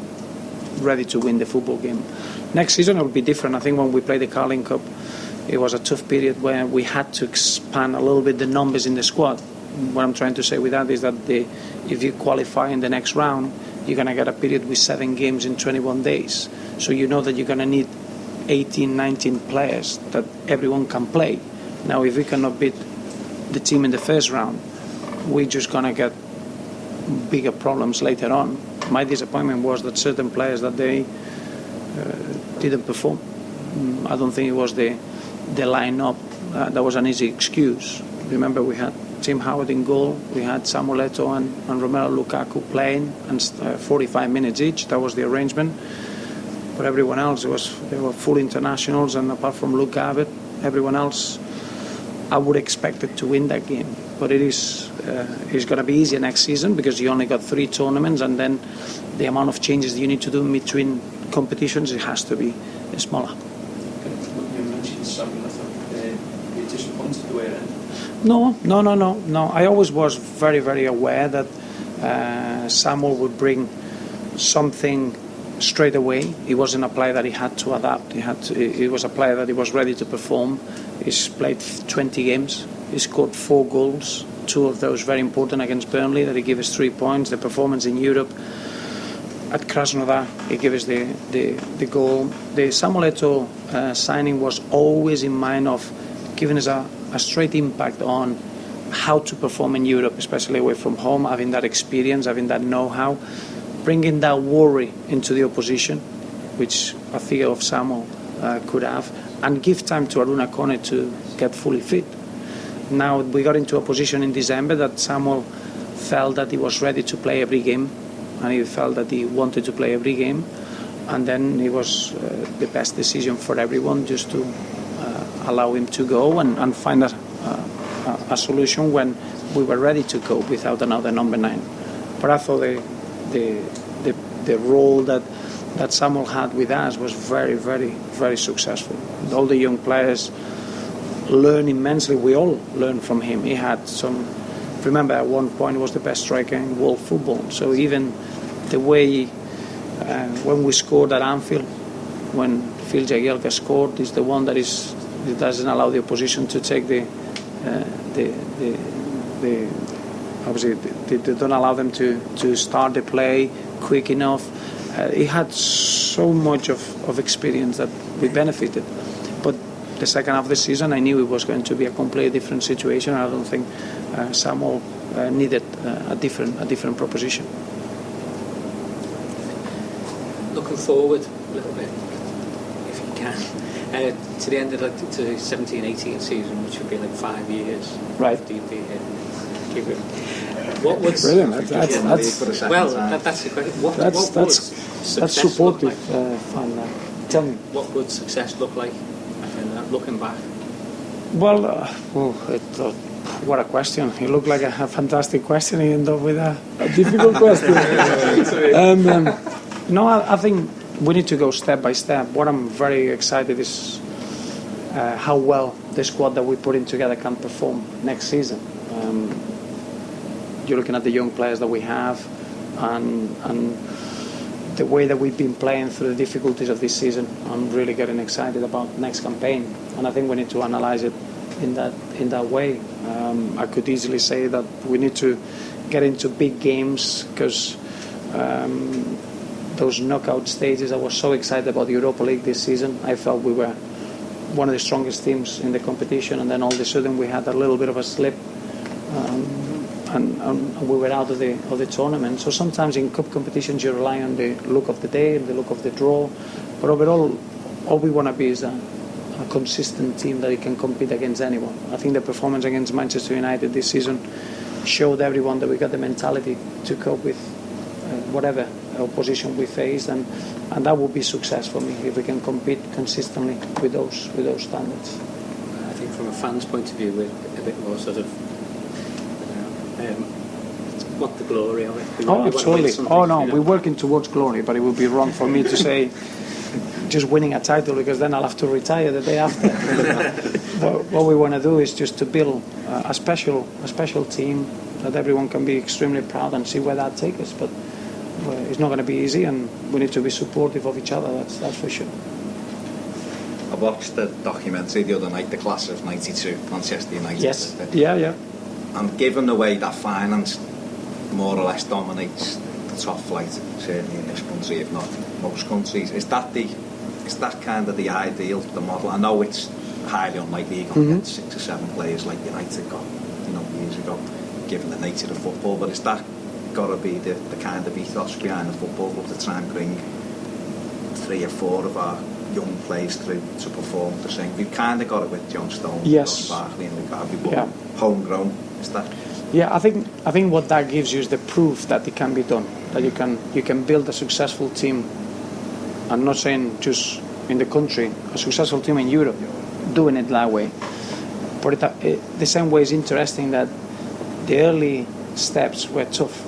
ready to win the football game. Next season it will be different. I think when we played the Carling Cup, it was a tough period where we had to expand a little bit the numbers in the squad. What I'm trying to say with that is that if you qualify in the next round, you're going to get a period with 7 games in 21 days. So you know that you're going to need 18, 19 players that everyone can play. Now, if we cannot beat the team in the first round, we're just going to get bigger problems later on. My disappointment was that certain players that they didn't perform. I don't think it was the line-up. That was an easy excuse. Remember, we had Tim Howard in goal, we had Samuel Eto'o and Romelu Lukaku playing, and 45 minutes each. That was the arrangement. But everyone else, they were full internationals, and apart from Luke Garbutt, everyone else, I would expect it to win that game. But it's going to be easier next season, because you only got 3 tournaments, and then the amount of changes that you need to do in between competitions, it has to be smaller. You mentioned Samuel, I thought you're disappointed the way it ended. No. I always was very, very aware that Samuel would bring something straight away. He wasn't a player that he had to adapt. He was a player that he was ready to perform. He's played 20 games. He scored 4 goals, 2 of those very important against Burnley, that he gave us 3 points. The performance in Europe at Krasnodar, he gave us the goal. The Samuel Eto'o signing was always in mind of giving us a straight impact on how to perform in Europe, especially away from home, having that experience, having that know-how, bringing that worry into the opposition, which a figure of Samuel could have, and give time to Aruna Kone to get fully fit. now we got into a position in December that Samuel felt that he was ready to play every game, and he felt that he wanted to play every game, and then it was the best decision for everyone just to allow him to go and find a solution when we were ready to go without another number 9. But I thought the role that Samuel had with us was very, very, very successful. All the young players learn immensely. We all learned from him. He had some. Remember, at one point, he was the best striker in world football. So even the way when we scored at Anfield, when Phil Jagielka scored, is the one that doesn't allow the opposition to take obviously they don't allow them to start the play quick enough. He had so much of experience that we benefited. But the second half of the season, I knew it was going to be a completely different situation. I don't think Samuel needed a different proposition. Looking forward a little bit, if you can, to the end of the 17-18 season, which would be like 5 years. Right. What would brilliant? That's the question. That's supportive. Fun. Tell me. What would success look like? And looking back. Well, what a question! You look like a fantastic question. You end up with a difficult question. No, I think we need to go step by step. What I'm very excited is how well the squad that we're putting together can perform next season. You're looking at the young players that we have, and the way that we've been playing through the difficulties of this season. I'm really getting excited about next campaign, and I think we need to analyse it in that way. I could easily say that we need to get into big games because those knockout stages. I was so excited about the Europa League this season. I felt we were one of the strongest teams in the competition, and then all of a sudden we had a little bit of a slip. And we were out of the tournament. So sometimes in cup competitions you rely on the look of the day, the look of the draw. But overall, all we want to be is a consistent team that can compete against anyone. I think the performance against Manchester United this season showed everyone that we got the mentality to cope with whatever opposition we faced, and that would be success for me if we can compete consistently with those standards. I think from a fan's point of view, we're a bit more sort of. Want the glory of it. Absolutely. We're working towards glory, but it would be wrong for me to say just winning a title, because then I'll have to retire the day after. What we want to do is just to build a special team that everyone can be extremely proud and see where that takes us. But it's not going to be easy, and we need to be supportive of each other. That's for sure. I watched the documentary the other night, The Class of '92, Manchester United. Yes. Yeah. And given the way that finance more or less dominates the top flight, certainly in this country, if not most countries, is that kind of the ideal, the model? I know it's highly unlikely you're going to get 6 or 7 players like United got, years ago, given the nature of football. But is that got to be the kind of ethos behind the football club, to try and bring 3 or 4 of our young players through to perform the same? We've kind of got it with John Stones, yes, Barkley, and we've got everyone homegrown. Is that? Yeah, I think what that gives you is the proof that it can be done. That you can build a successful team. I'm not saying just in the country, a successful team in Europe, doing it that way. But the same way is interesting that the early steps were tough,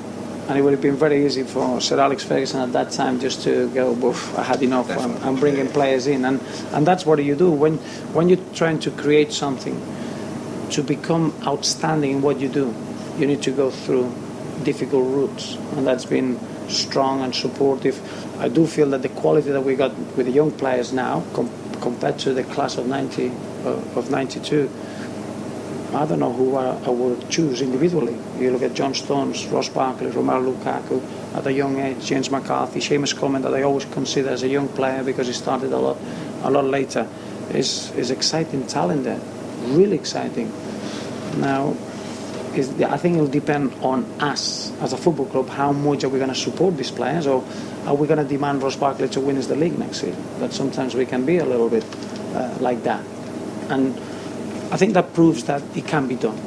and it would have been very easy for Sir Alex Ferguson at that time just to go, I had enough. I'm bringing players in, and that's what you do when you're trying to create something. To become outstanding in what you do, you need to go through difficult routes, and that's been strong and supportive. I do feel that the quality that we got with the young players now, compared to the class of '92, I don't know who I would choose individually. You look at John Stones, Ross Barkley, Romelu Lukaku at a young age, James McCarthy, Seamus Coleman, that I always consider as a young player because he started a lot later. Is exciting talent there, really exciting. Now, I think it will depend on us as a football club. How much are we going to support these players, or are we going to demand Ross Barkley to win us the league next season? That sometimes we can be a little bit like that. And I think that proves that it can be done.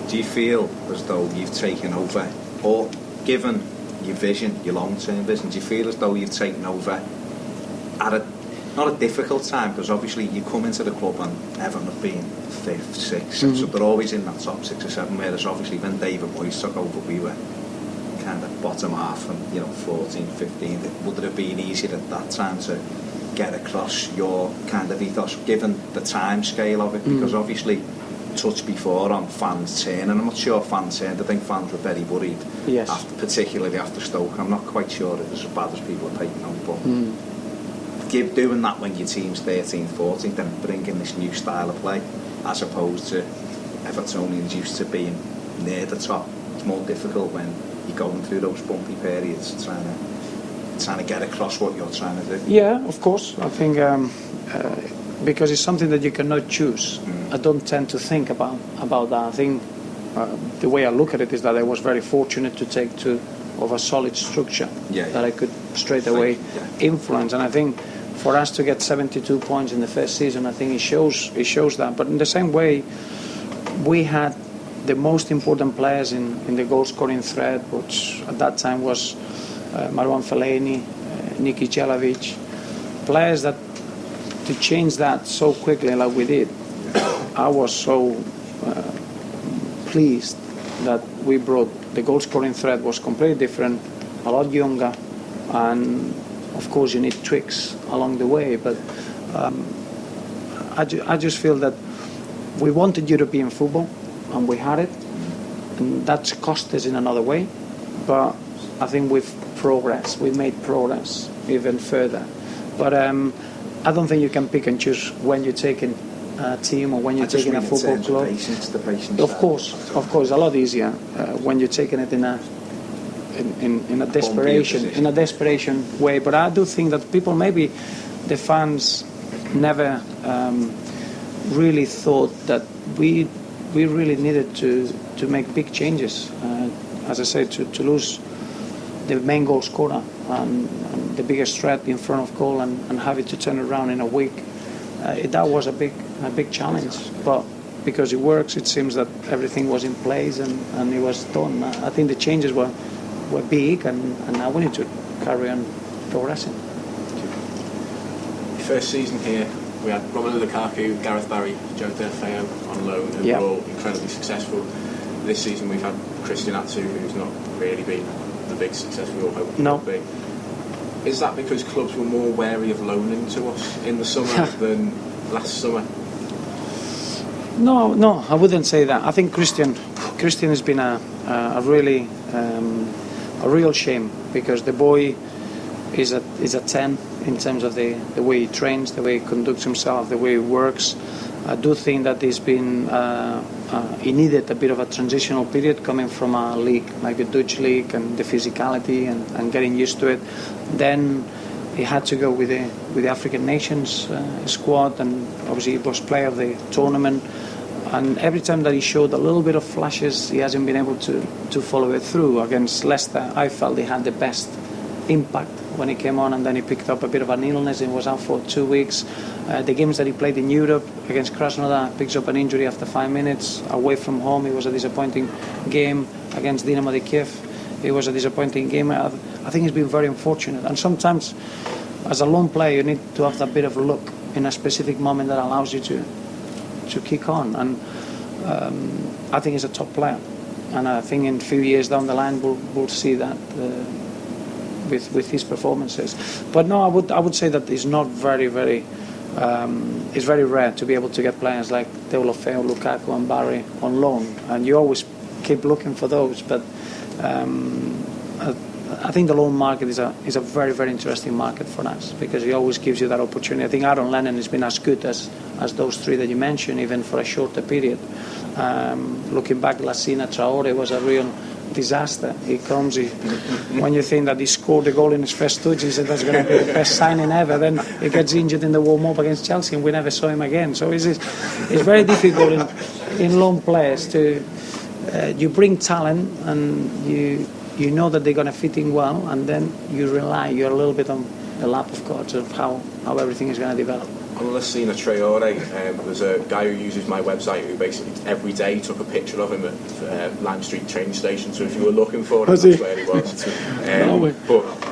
Do you feel as though you've taken over, or given your vision, your long-term vision, do you feel as though you've taken over at not a difficult time, because obviously you come into the club and Everton have been 5th, 6th, so they're always in that top 6 or 7, whereas obviously when David Moyes took over, we were kind of bottom half and 14, 15. Would it have been easier at that time to get across your kind of ethos, given the time scale of it? Because obviously touched before on fans turning. I'm not sure fans turned. I think fans were very worried, particularly after Stoke. I'm not quite sure it was as bad as people are taking on, but doing that when your team's 13th, 14th, then bringing this new style of play, as opposed to Evertonians used to being near the top. It's more difficult when you're going through those bumpy periods, trying to get across what you're trying to do. Yeah, of course. I think because it's something that you cannot choose. I don't tend to think about that. I think the way I look at it is that I was very fortunate to take to of a solid structure that I could straight away influence. And I think for us to get 72 points in the first season, I think it shows that. But in the same way, we had the most important players in the goal scoring thread, which at that time was Marwan Fellaini, Niki Jelavic, players that to change that so quickly like we did. I was so pleased that we brought the goal scoring thread was completely different, a lot younger, and of course you need tweaks along the way, but I just feel that we wanted European football and we had it, and that's cost us in another way, but I think we've made progress even further. But I don't think you can pick and choose when you're taking a team or when you're taking a football club. The patience. Of course, a lot easier when you're taking it in a desperation way. But I do think that people, maybe the fans, never really thought that we really needed to make big changes. As I said, to lose the main goal scorer and the biggest threat in front of goal and have it to turn around in a week. That was a big challenge, but because it works, it seems that everything was in place and it was done. I think the changes were big, and now we need to carry on progressing. First season here, we had Romelu Lukaku, Gareth Barry, Joe Deulofeu on loan, who were all incredibly successful. This season we've had Christian Atsu, who's not really been the big success we all hoped he would be. Is that because clubs were more wary of loaning to us in the summer than last summer? No, I wouldn't say that. I think Christian has been a really a real shame, because the boy is a 10 in terms of the way he trains, the way he conducts himself, the way he works. I do think that he's been he needed a bit of a transitional period coming from a league like the Dutch league and the physicality and getting used to it. Then he had to go with the African Nations squad, and obviously he was player of the tournament. And every time that he showed a little bit of flashes, he hasn't been able to follow it through. Against Leicester, I felt he had the best impact when he came on, and then he picked up a bit of an illness and was out for 2 weeks. The games that he played in Europe against Krasnodar, picks up an injury after 5 minutes. Away from home, it was a disappointing game. Against Dynamo de Kiev, it was a disappointing game. I think he's been very unfortunate. And sometimes, as a lone player, you need to have that bit of luck in a specific moment that allows you to kick on. And I think he's a top player. And I think in a few years down the line, we'll see that with his performances. But no, I would say that it's not very it's very rare to be able to get players like Deulofeu, Lukaku and Barry on loan, and you always keep looking for those. But I think the loan market is a very interesting market for us, because it always gives you that opportunity. I think Aaron Lennon has been as good as those three that you mentioned, even for a shorter period. Looking back, Lassina Traore was a real disaster. He comes, when you think that he scored a goal in his first touch, he said that's going to be the best signing ever. Then he gets injured in the warm-up against Chelsea, and we never saw him again. So it's very difficult in loan players to you bring talent and you know that they're going to fit in well, and then you're a little bit on the lap of God of how everything is going to develop. On Lassina Traore, there's a guy who uses my website who basically every day took a picture of him at Lime Street train station. So if you were looking for him, that's where he was.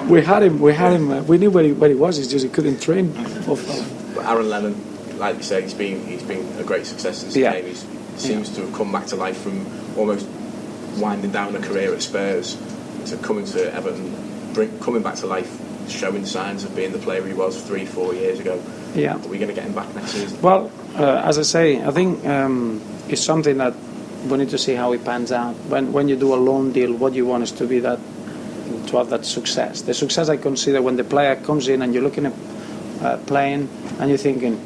We had him. We knew where he was. It's just he couldn't train. But Aaron Lennon, like you say, he's been a great success since he came. He seems to have come back to life from almost winding down a career at Spurs to coming to Everton, coming back to life, showing signs of being the player he was 3-4 years ago. Yeah. Are we going to get him back next season? Well, as I say, I think it's something that we need to see how it pans out. When you do a loan deal, what you want is to be that, to have that success. The success I consider when the player comes in and you're looking at playing and you're thinking,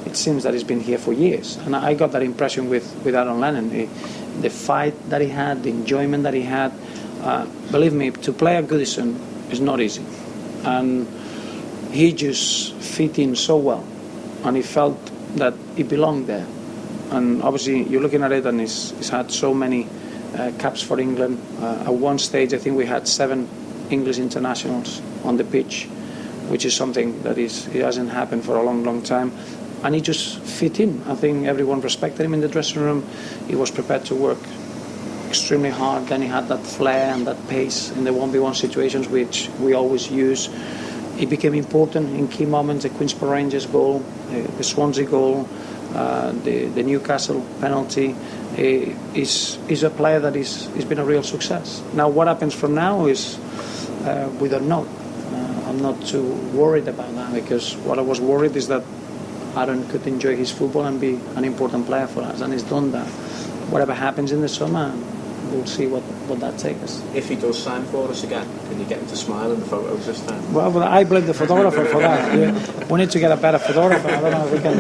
it seems that he's been here for years. And I got that impression with Aaron Lennon. The fight that he had, the enjoyment that he had. Believe me, to play at Goodison is not easy. And he just fit in so well. And he felt that he belonged there. And obviously, you're looking at it, and he's had so many caps for England. At one stage, I think we had 7 English internationals on the pitch, which is something that it hasn't happened for a long, long time. And he just fit in. I think everyone respected him in the dressing room. He was prepared to work extremely hard. Then he had that flair and that pace in the 1v1 situations, which we always use. He became important in key moments. The Queen's Park Rangers goal, the Swansea goal, the Newcastle penalty. He's a player that he's been a real success. Now, what happens from now is we don't know. I'm not too worried about that, because what I was worried is that Aaron could enjoy his football and be an important player for us, and he's done that. Whatever happens in the summer, we'll see what that takes us. If he does sign for us again, can you get him to smile in the photos this time? Well, I blame the photographer for that. Yeah. We need to get a better photographer. I don't know if we can.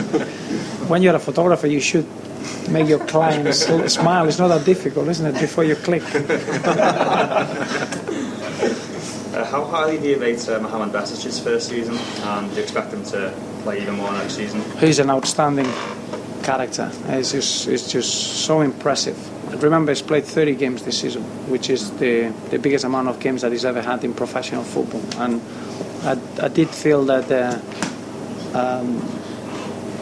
When you're a photographer, you should make your clients smile. It's not that difficult, isn't it? Before you click. How highly do you rate Mohamed Besic's first season, and do you expect him to play even more next season? He's an outstanding character. It's just so impressive. Remember, he's played 30 games this season, which is the biggest amount of games that he's ever had in professional football. And I did feel that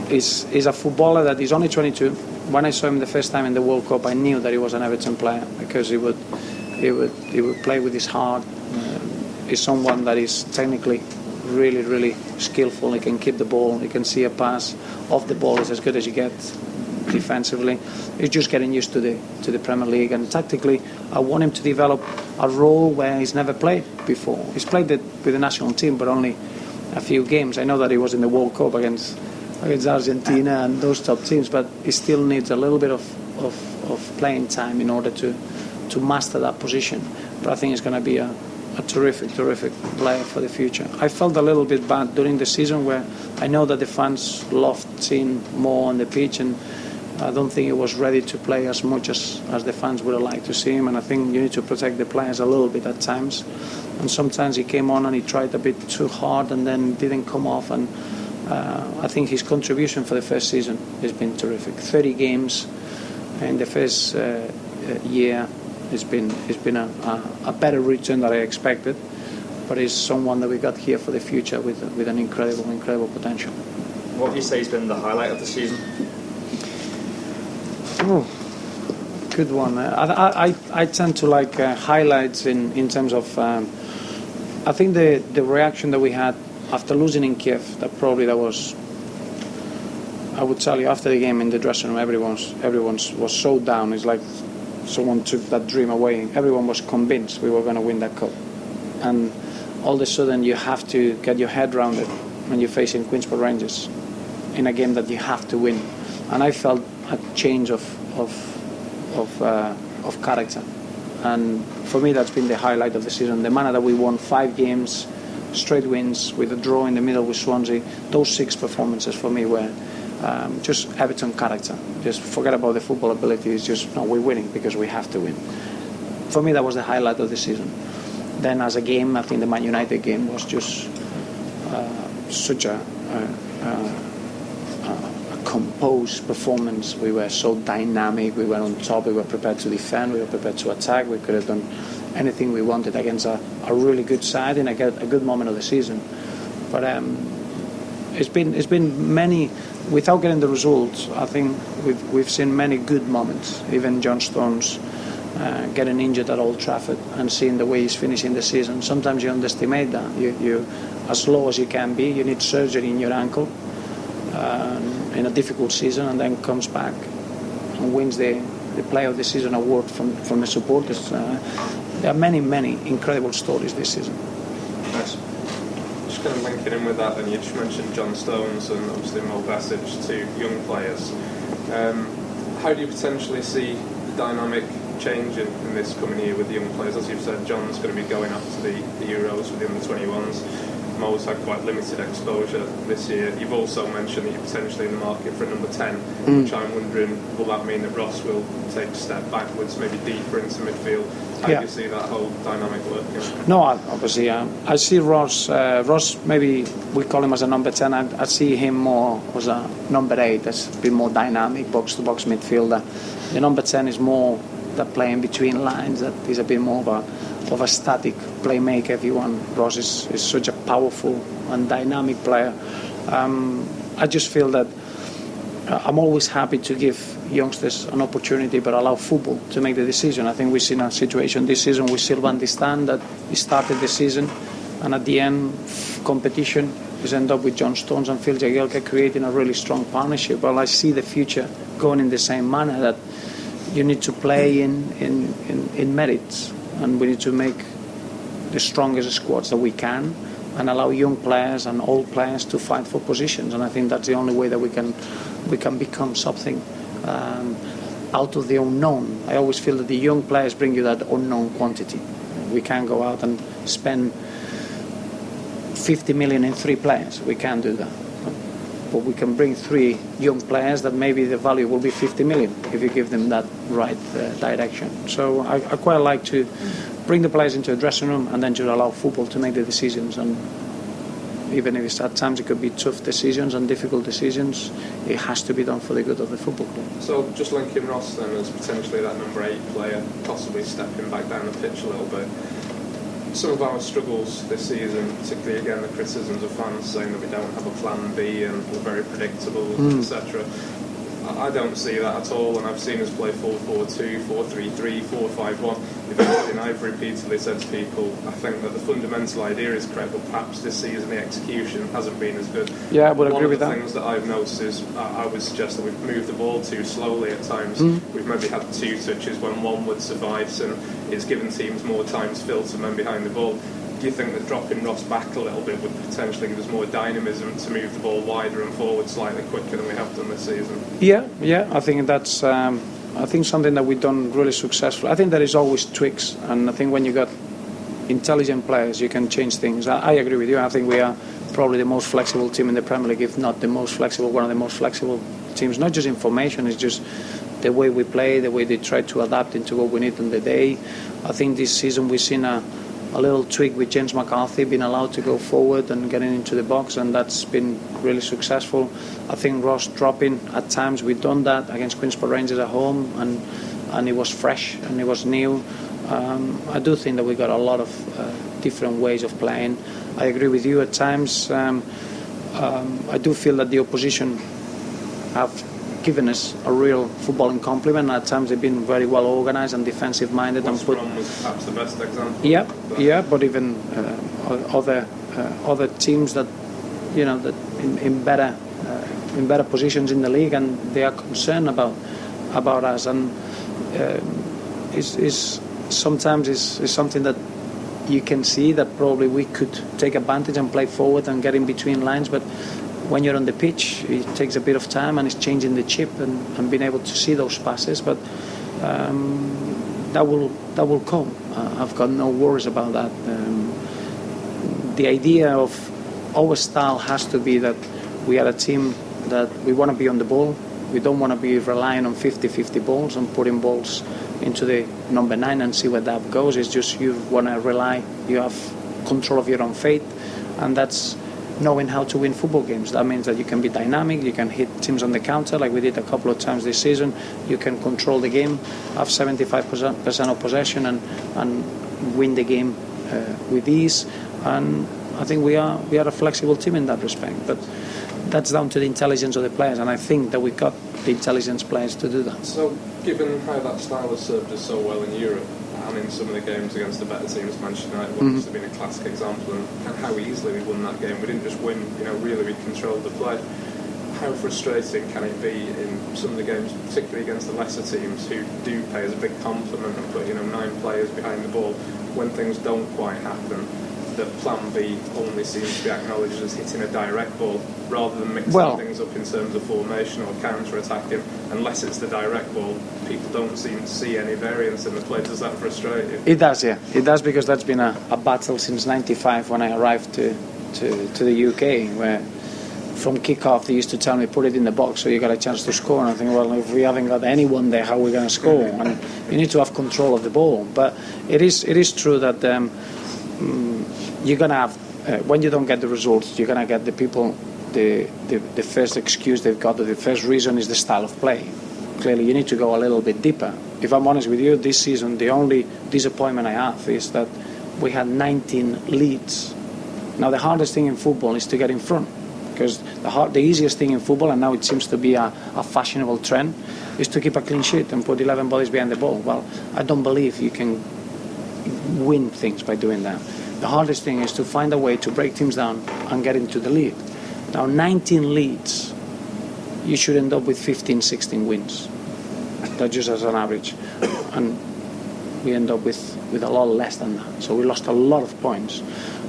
he's a footballer that is only 22. When I saw him the first time in the World Cup, I knew that he was an Everton player, because he would play with his heart. He's someone that is technically really, really skillful. He can keep the ball. He can see a pass off the ball. Is as good as you get defensively. He's just getting used to the Premier League, and tactically, I want him to develop a role where he's never played before. He's played it with the national team, but only a few games. I know that he was in the World Cup against Argentina and those top teams, but he still needs a little bit of playing time in order to master that position. But I think he's going to be a terrific player for the future. I felt a little bit bad during the season, where I know that the fans loved seeing more on the pitch, and I don't think he was ready to play as much as the fans would have liked to see him. And I think you need to protect the players a little bit at times. And sometimes he came on and he tried a bit too hard and then didn't come off. And I think his contribution for the first season has been terrific. 30 games in the first year. It's been a better return than I expected, but he's someone that we got here for the future with an incredible potential. What would you say has been the highlight of the season? Oh, good one. I tend to like highlights in terms of. I think the reaction that we had after losing in Kiev, that was. I would tell you, after the game in the dressing room, everyone was so down. It's like someone took that dream away. Everyone was convinced we were going to win that cup, and all of a sudden you have to get your head around it when you're facing Queen's Park Rangers in a game that you have to win. And I felt a change of character, and for me that's been the highlight of the season. The manner that we won 5 games, straight wins, with a draw in the middle with Swansea. Those 6 performances for me were just Everton character. Just forget about the football ability. It's just, no, we're winning because we have to win. For me, that was the highlight of the season. Then as a game, I think the Man United game was just such a composed performance. We were so dynamic. We were on top. We were prepared to defend. We were prepared to attack. We could have done anything we wanted against a really good side in a good moment of the season. But it's been many. Without getting the results, I think we've seen many good moments. Even John Stones getting injured at Old Trafford and seeing the way he's finishing the season. Sometimes you underestimate that. You as low as you can be. You need surgery in your ankle in a difficult season, and then comes back and wins the Player of the Season award from the supporters. There are many incredible stories this season. Nice. Just kind of linking in with that, and you just mentioned John Stones and obviously Mo Besic, two young players. How do you potentially see the dynamic changing in this coming year with the young players? As you've said, John's going to be going after the Euros with the under-21s. Mo's had quite limited exposure this year. You've also mentioned that you're potentially in the market for a number 10, which I'm wondering, will that mean that Ross will take a step backwards, maybe deeper into midfield? How do you see that whole dynamic working? No, obviously, I see Ross. Ross, maybe we call him as a number 10. I see him more as a number 8, that's a bit more dynamic, box-to-box midfielder. The number 10 is more that playing between lines, that is a bit more of a static playmaker, if you want. Ross is such a powerful and dynamic player. I just feel that I'm always happy to give youngsters an opportunity, but allow football to make the decision. I think we've seen a situation this season with Sylvain Distin that he started the season, and at the end, competition is end up with John Stones and Phil Jagielka creating a really strong partnership. Well, I see the future going in the same manner, that you need to play in merits, and we need to make the strongest squads that we can and allow young players and old players to fight for positions. And I think that's the only way that we can become something out of the unknown. I always feel that the young players bring you that unknown quantity. We can't go out and spend 50 million in 3 players. We can't do that. But we can bring 3 young players that maybe the value will be 50 million if you give them that right direction. So I quite like to bring the players into a dressing room and then just allow football to make the decisions. And even if it's at times it could be tough decisions and difficult decisions, it has to be done for the good of the football club. So just linking Ross then as potentially that number 8 player, possibly stepping back down the pitch a little bit. Some of our struggles this season, particularly again the criticisms of fans saying that we don't have a plan B and we're very predictable, etc. I don't see that at all, and I've seen us play 4-4-2, 4-3-3, 4-5-1. And I've repeatedly said to people, I think that the fundamental idea is correct, but perhaps this season the execution hasn't been as good. Yeah, I would agree with that. One of the things that I've noticed is I would suggest that we've moved the ball too slowly at times. We've maybe had 2 touches when one would suffice, and it's given teams more time to filter men behind the ball. Do you think that dropping Ross back a little bit would potentially give us more dynamism to move the ball wider and forward slightly quicker than we have done this season? Yeah, I think that's something that we've done really successfully. I think there is always tweaks, and I think when you got intelligent players, you can change things. I agree with you. I think we are probably the most flexible team in the Premier League, if not the most flexible, one of the most flexible teams. Not just in formation, it's just the way we play, the way they try to adapt into what we need on the day. I think this season we've seen a little tweak with James McCarthy being allowed to go forward and getting into the box, and that's been really successful. I think Ross dropping at times, we've done that against Queen's Park Rangers at home, and it was fresh and it was new. I do think that we got a lot of different ways of playing. I agree with you at times. I do feel that the opposition have given us a real footballing compliment. At times they've been very well organised and defensive minded. West Brom was perhaps the best example. Yeah, but even other teams that that in better positions in the league, and they are concerned about us, and is sometimes something that you can see that probably we could take advantage and play forward and get in between lines, but when you're on the pitch, it takes a bit of time, and it's changing the chip and being able to see those passes. But that will come. I've got no worries about that. The idea of our style has to be that we are a team that we want to be on the ball. We don't want to be relying on 50-50 balls and putting balls into the number 9 and see where that goes. It's just you want to rely. You have control of your own fate, and that's knowing how to win football games. That means that you can be dynamic, you can hit teams on the counter like we did a couple of times this season, you can control the game, have 75% of possession and win the game with ease. And I think we are a flexible team in that respect. But that's down to the intelligence of the players, and I think that we got the intelligence players to do that. So, given how that style has served us so well in Europe, and in some of the games against the better teams, Manchester United must have been a classic example, and how easily we won that game. We didn't just win, really we controlled the play. How frustrating can it be in some of the games, particularly against the lesser teams, who do pay us a big compliment and put 9 players behind the ball, when things don't quite happen, that plan B only seems to be acknowledged as hitting a direct ball rather than mixing things up in terms of formation or counter-attacking? Unless it's the direct ball, people don't seem to see any variance in the play. Does that frustrate you? It does, yeah. It does, because that's been a battle since '95 when I arrived to the UK, where from kick-off they used to tell me, put it in the box so you got a chance to score, and I think, well, if we haven't got anyone there, how are we going to score? And you need to have control of the ball. But it is true that you're going to have, when you don't get the results, you're going to get the people, the first excuse they've got, or the first reason is the style of play. Clearly, you need to go a little bit deeper. If I'm honest with you, this season, the only disappointment I have is that we had 19 leads. Now, the hardest thing in football is to get in front, because the easiest thing in football, and now it seems to be a fashionable trend, is to keep a clean sheet and put 11 bodies behind the ball. Well, I don't believe you can win things by doing that. The hardest thing is to find a way to break teams down and get into the lead. Now, 19 leads, you should end up with 15, 16 wins. That's just as an average. And we end up with a lot less than that. So we lost a lot of points.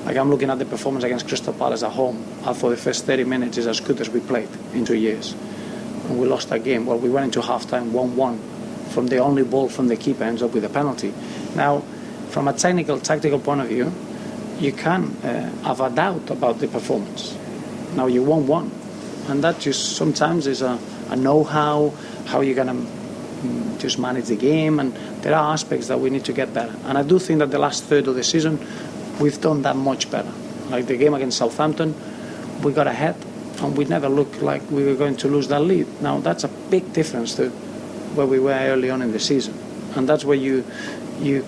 Like, I'm looking at the performance against Crystal Palace at home. I thought the first 30 minutes is as good as we played in 2 years. And we lost that game. Well, we went into half-time 1-1. From the only ball from the keeper ends up with a penalty. Now, from a tactical point of view, you can have a doubt about the performance. Now, you won 1. And that just sometimes is a know-how, how you're going to just manage the game. And there are aspects that we need to get better. And I do think that the last third of the season, we've done that much better. Like the game against Southampton, we got ahead and we never looked like we were going to lose that lead. Now, that's a big difference to where we were early on in the season. And that's where you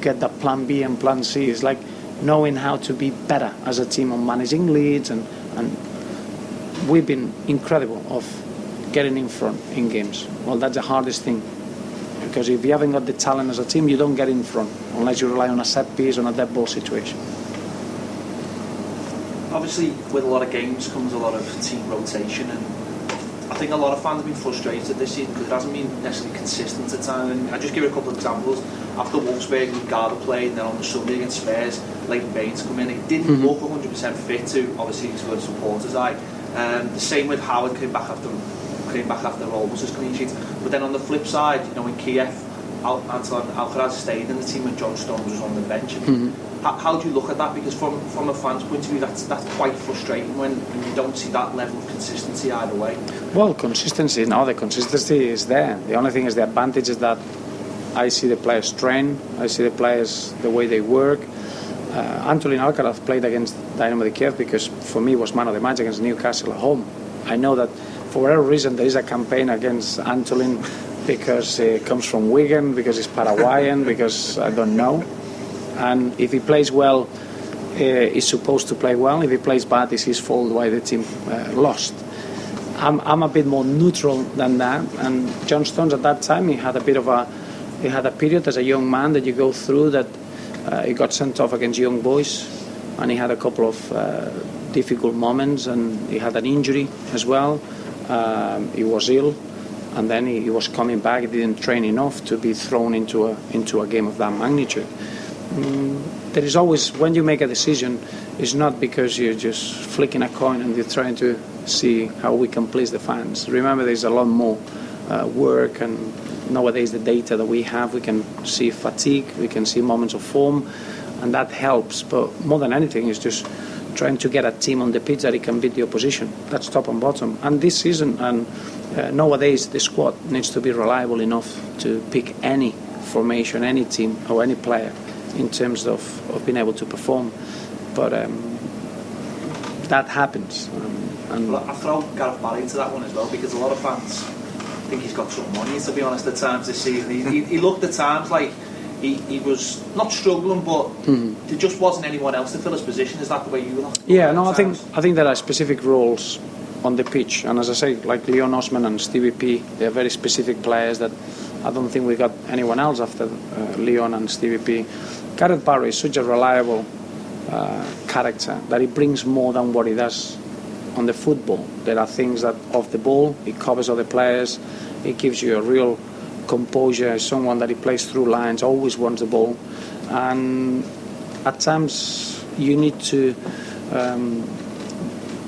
get that plan B and plan C. It's like knowing how to be better as a team on managing leads. And we've been incredible of getting in front in games. Well, that's the hardest thing. Because if you haven't got the talent as a team, you don't get in front unless you rely on a set piece, on a dead ball situation. Obviously, with a lot of games comes a lot of team rotation, and I think a lot of fans have been frustrated this season because it hasn't been necessarily consistent at times. And I'll just give you a couple of examples. After Wolfsburg, Lugard played, and then on the Sunday against Spurs, Leighton Baines come in. He didn't look 100% fit to, obviously, to the supporters' eye. The same with Howard came back after Robles' clean sheet. But then on the flip side, in Kiev, Antoine Alcaraz stayed in the team and John Stones was on the bench. How do you look at that? Because from a fan's point of view, that's quite frustrating when you don't see that level of consistency either way. Well, consistency, no, the consistency is there. The only thing is the advantage is that I see the players train, I see the players, the way they work. Antoine Alcaraz played against Dynamo de Kiev because for me was man of the match against Newcastle at home. I know that for whatever reason there is a campaign against Antolin because he comes from Wigan, because he's Paraguayan, because I don't know. And if he plays well, he's supposed to play well. If he plays bad, it's his fault why the team lost. I'm a bit more neutral than that. And John Stones at that time, he had a period as a young man that you go through that he got sent off against young boys, and he had a couple of difficult moments, and he had an injury as well. He was ill, and then he was coming back. He didn't train enough to be thrown into a game of that magnitude. There is always, when you make a decision, it's not because you're just flicking a coin and you're trying to see how we can please the fans. Remember, there's a lot more work, and nowadays the data that we have, we can see fatigue, we can see moments of form, and that helps. But more than anything, it's just trying to get a team on the pitch that it can beat the opposition. That's top and bottom. And this season, and nowadays, the squad needs to be reliable enough to pick any formation, any team or any player in terms of being able to perform. But that happens. Well, I throw Gareth Barry into that one as well, because a lot of fans think he's got some money, to be honest, at times this season. He looked at times like he was not struggling, but there just wasn't anyone else to fill his position. Is that the way you look? Yeah, no, I think there are specific roles on the pitch, and as I say, like Leon Osman and Stevie P, they are very specific players that I don't think we got anyone else after Leon and Stevie P. Gareth Barry is such a reliable character that he brings more than what he does on the football. There are things that off the ball, he covers other players, he gives you a real composure, someone that he plays through lines, always wants the ball, and at times you need to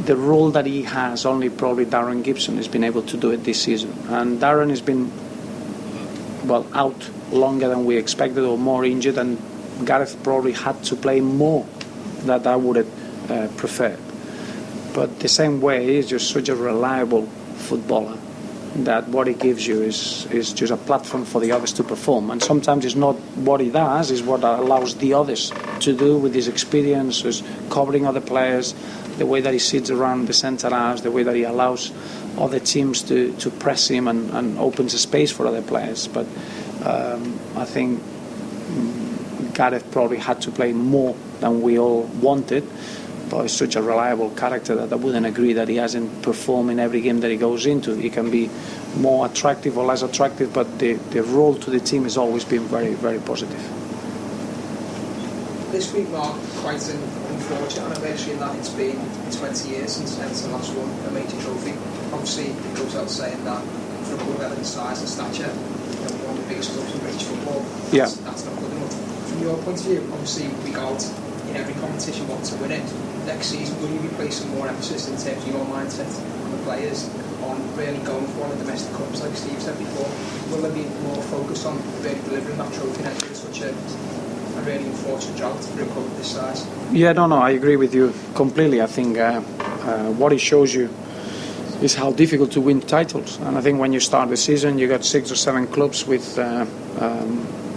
the role that he has, only probably Darren Gibson has been able to do it this season, and Darren has been out longer than we expected, or more injured, and Gareth probably had to play more than I would have preferred. But the same way, he's just such a reliable footballer that what he gives you is just a platform for the others to perform. And sometimes it's not what he does, it's what allows the others to do with his experience, his covering other players, the way that he sits around the centre halves, the way that he allows other teams to press him and opens a space for other players. But I think Gareth probably had to play more than we all wanted, but he's such a reliable character that I wouldn't agree that he hasn't performed in every game that he goes into. He can be more attractive or less attractive, but the role to the team has always been very, very positive. This week marked quite an unfortunate anniversary in that it's been 20 years since Everton last won a major trophy. Obviously, it goes out saying that for a club of Everton's size and stature, one of the biggest clubs in British football, that's not good enough. From your point of view, obviously we go out in every competition want to win it. Next season, will you be placing more emphasis in terms of your mindset on the players on really going for the domestic cups, like Steve said before? Will there be more focus on really delivering that trophy next year, such a really unfortunate drought for a club of this size? Yeah, no, I agree with you completely. I think what it shows you is how difficult to win titles. And I think when you start the season, you got 6 or 7 clubs with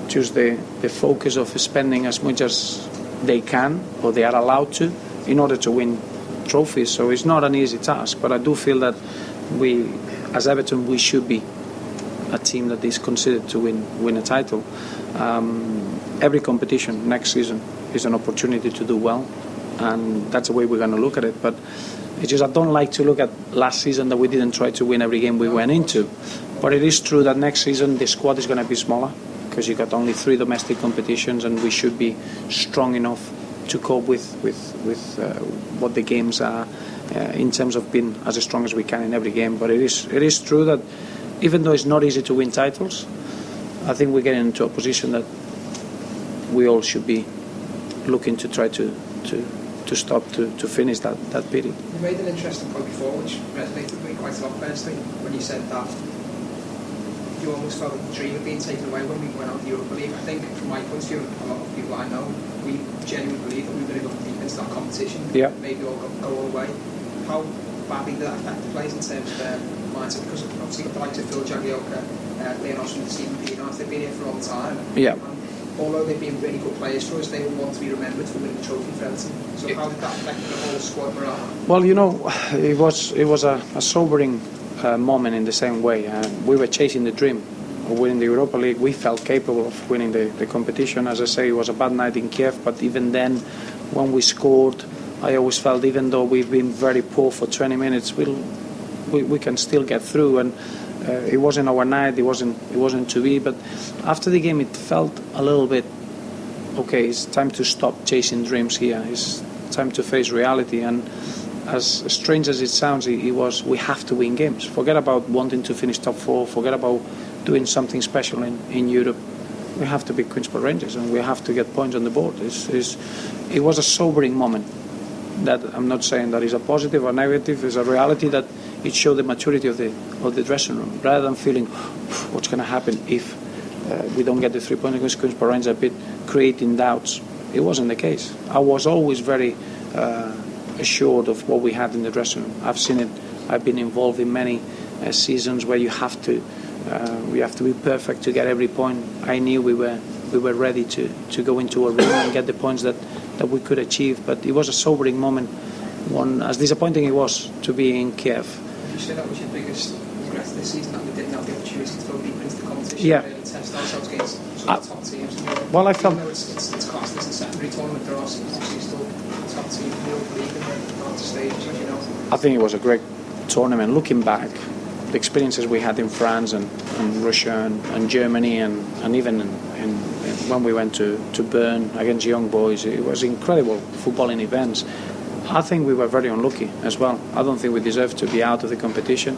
just the focus of spending as much as they can or they are allowed to in order to win trophies. So it's not an easy task, but I do feel that we, as Everton, we should be a team that is considered to win a title. Every competition next season is an opportunity to do well, and that's the way we're going to look at it. But it's just I don't like to look at last season that we didn't try to win every game we went into. But it is true that next season the squad is going to be smaller because you got only 3 domestic competitions, and we should be strong enough to cope with what the games are in terms of being as strong as we can in every game. But it is true that even though it's not easy to win titles, I think we're getting into a position that we all should be looking to try to stop to finish that period. You made an interesting point before, which resonated with me quite a lot personally, when you said that you almost felt like the dream of being taken away when we went out of the Europa League. I think, from my point of view, a lot of people I know, we genuinely believe that we were going to go deep into that competition. Yeah. Maybe all go all the way. How badly did that affect the players in terms of their mindset? Because obviously you've got the likes of Phil Jagielka, Leon Osman, Stephen Pienaar, they've been here for a long time. Yeah. And although they've been really good players for us, they will want to be remembered for winning the trophy for Everton. So how did that affect the whole squad morale? Well, it was a sobering moment in the same way. We were chasing the dream of winning the Europa League. We felt capable of winning the competition. As I say, it was a bad night in Kiev, but even then, when we scored, I always felt, even though we've been very poor for 20 minutes, we can still get through. And it wasn't our night. It wasn't to be. But after the game, it felt a little bit okay. It's time to stop chasing dreams here. It's time to face reality. And as strange as it sounds, it was, we have to win games. Forget about wanting to finish top 4. Forget about doing something special in Europe. We have to beat Queen's Park Rangers, and we have to get points on the board. It was a sobering moment. That I'm not saying that is a positive or negative. It's a reality that it showed the maturity of the dressing room, rather than feeling what's going to happen if we don't get the 3 points against Queen's Park Rangers, a bit creating doubts. It wasn't the case. I was always very assured of what we had in the dressing room. I've seen it. I've been involved in many seasons where you have to be perfect to get every point. I knew we were ready to go into a room and get the points that we could achieve. But it was a sobering moment. One, as disappointing it was to be in Kiev. Would you say that was your biggest regret this season, that we didn't have the opportunity to go deep into the competition? competition, Yeah. really test ourselves against some of the top teams. Well, I felt... Even though it's classed as a secondary tournament, there are obviously still top teams in the Europa League and the latter stages, as you know. I think it was a great tournament. Looking back, the experiences we had in France and Russia and Germany and even when we went to Bern against young boys, it was incredible footballing events. I think we were very unlucky as well. I don't think we deserved to be out of the competition.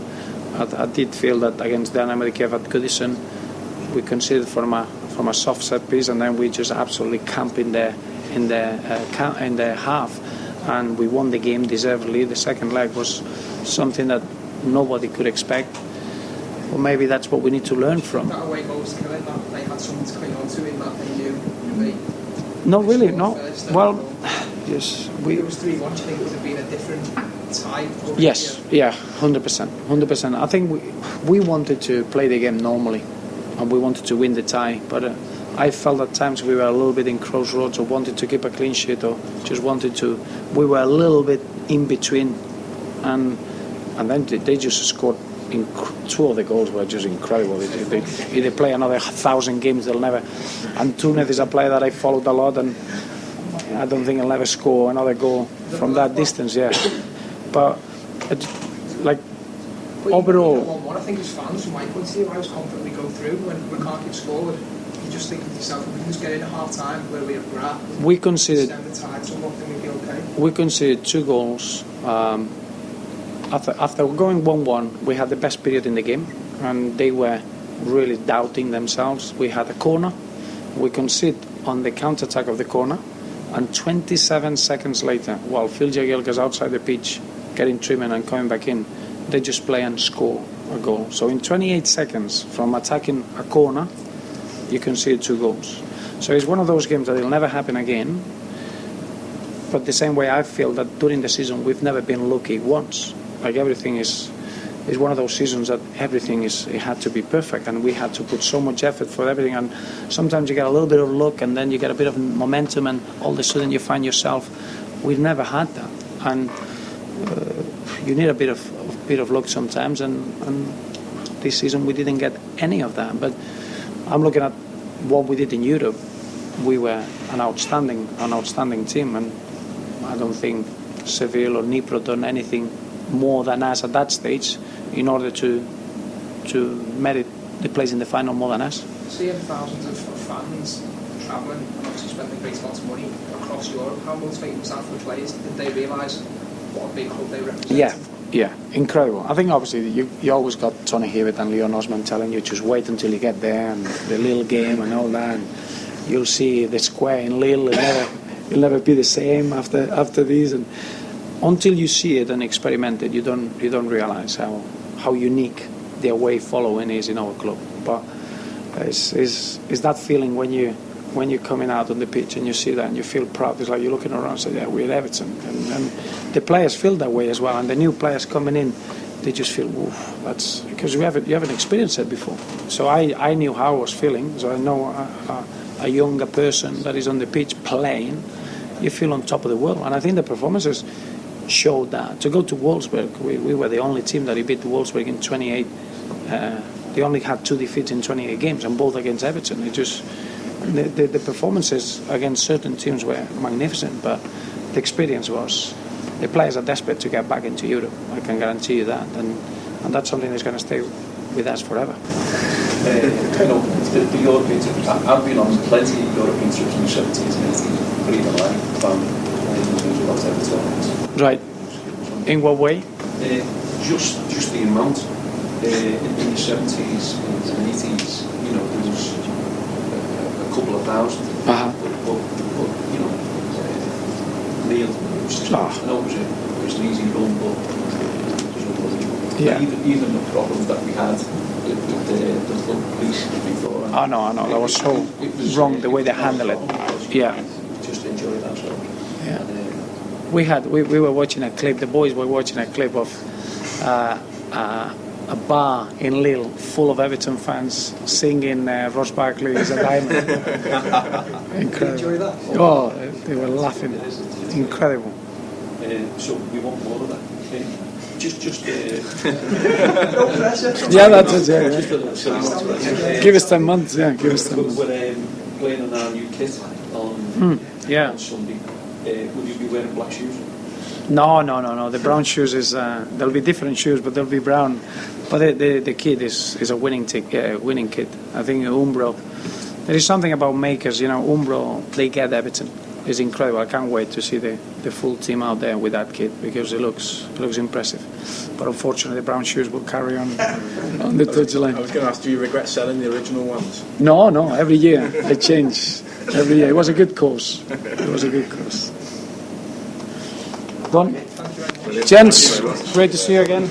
I did feel that against Dynamo Kiev at Goodison, we conceded from a soft set piece, and then we just absolutely camped in their half, and we won the game deservedly. The second leg was something that nobody could expect. Well, maybe that's what we need to learn from. That away goal was killing, that they had someone to cling on to in that they knew. No, really, no. Well, yes, If it was 3-1, do you think it would have been a different tie? Yes, yeah, 100%. I think we wanted to play the game normally, and we wanted to win the tie, but I felt at times we were a little bit in crossroads, or wanted to keep a clean sheet, or just wanted to. We were a little bit in between, and then they just scored. Two of the goals were just incredible. If they play another 1,000 games, they'll never. And Túnez is a player that I followed a lot, and I don't think he'll ever score another goal from that distance. Yeah, but overall, I think as fans, from my point of view, I was confident we go through when Lukaku scored. You just think of yourself, we can just get in at half time where we're at. We conceded. Extend the tide, so what think we'd be okay? We conceded 2 goals. After going 1-1, we had the best period in the game, and they were really doubting themselves. We had a corner, we conceded on the counter-attack of the corner, and 27 seconds later, while Phil Jagielka's outside the pitch, getting treatment and coming back in, they just play and score a goal. So in 28 seconds, from attacking a corner, you concede 2 goals. So it's one of those games that will never happen again. But the same way I feel that during the season, we've never been lucky once. Like everything is one of those seasons that it had to be perfect, and we had to put so much effort for everything, and sometimes you get a little bit of luck, and then you get a bit of momentum, and all of a sudden you find yourself. We've never had that, and you need a bit of luck sometimes, and this season we didn't get any of that. But I'm looking at what we did in Europe. We were an outstanding team, and I don't think Seville or Dnipro done anything more than us at that stage in order to merit the place in the final more than us. So you have thousands of fans travelling and obviously spending a great amount of money across Europe. How motivating was that for the players? Did they realise what a big club they represent? Yeah, incredible. I think obviously you always got Tony Hewitt and Leon Osman telling you just wait until you get there, and the Lille game and all that, and you'll see the square in Lille. It'll never be the same after these, and until you see it and experiment it, you don't realise how unique the away following is in our club. But it's that feeling when you're coming out on the pitch and you see that and you feel proud. It's like you're looking around and say, yeah, we're Everton, and the players feel that way as well. And the new players coming in, they just feel, oof, that's because you haven't experienced it before. So I knew how I was feeling. So I know a younger person that is on the pitch playing, you feel on top of the world. And I think the performances showed that. To go to Wolfsburg, we were the only team that beat Wolfsburg in 28. They only had 2 defeats in 28 games, and both against Everton. It just the performances against certain teams were magnificent, but the experience was. The players are desperate to get back into Europe. I can guarantee you that, and that's something that's going to stay with us forever. The European trips. I've been on plenty of European trips in the 70s and 80s, but even I found about Everton. Right. In what way? Just the amount. In the 70s and 80s, there was a couple of thousand. Uh-huh. But Lille was just, I know it was an easy run, but it was unbelievable. Yeah. Even the problems that we had with the club police before. I know. That was so wrong the way they handled it. Yeah. Just enjoy that. So. Yeah. We were watching a clip. The boys were watching a clip of a bar in Lille full of Everton fans singing Ross Barkley is a diamond. Incredible. Did you enjoy that? Oh, they were laughing. Incredible. So we want more of that. Just No pressure. Yeah, that's it. Yeah, just a little silly. Give us 10 months. Yeah, give us 10 months. We're playing in our new kit on Sunday. Will you be wearing black shoes? No. The brown shoes is there'll be different shoes, but they'll be brown. But the kit is a winning kit. I think Umbro. There is something about makers. Umbro they get Everton. It's incredible. I can't wait to see the full team out there with that kit because it looks impressive. But unfortunately, the brown shoes will carry on the touchline. I was going to ask, do you regret selling the original ones? No. Every year they change. Every year it was a good course. Don, gents, great to see you again.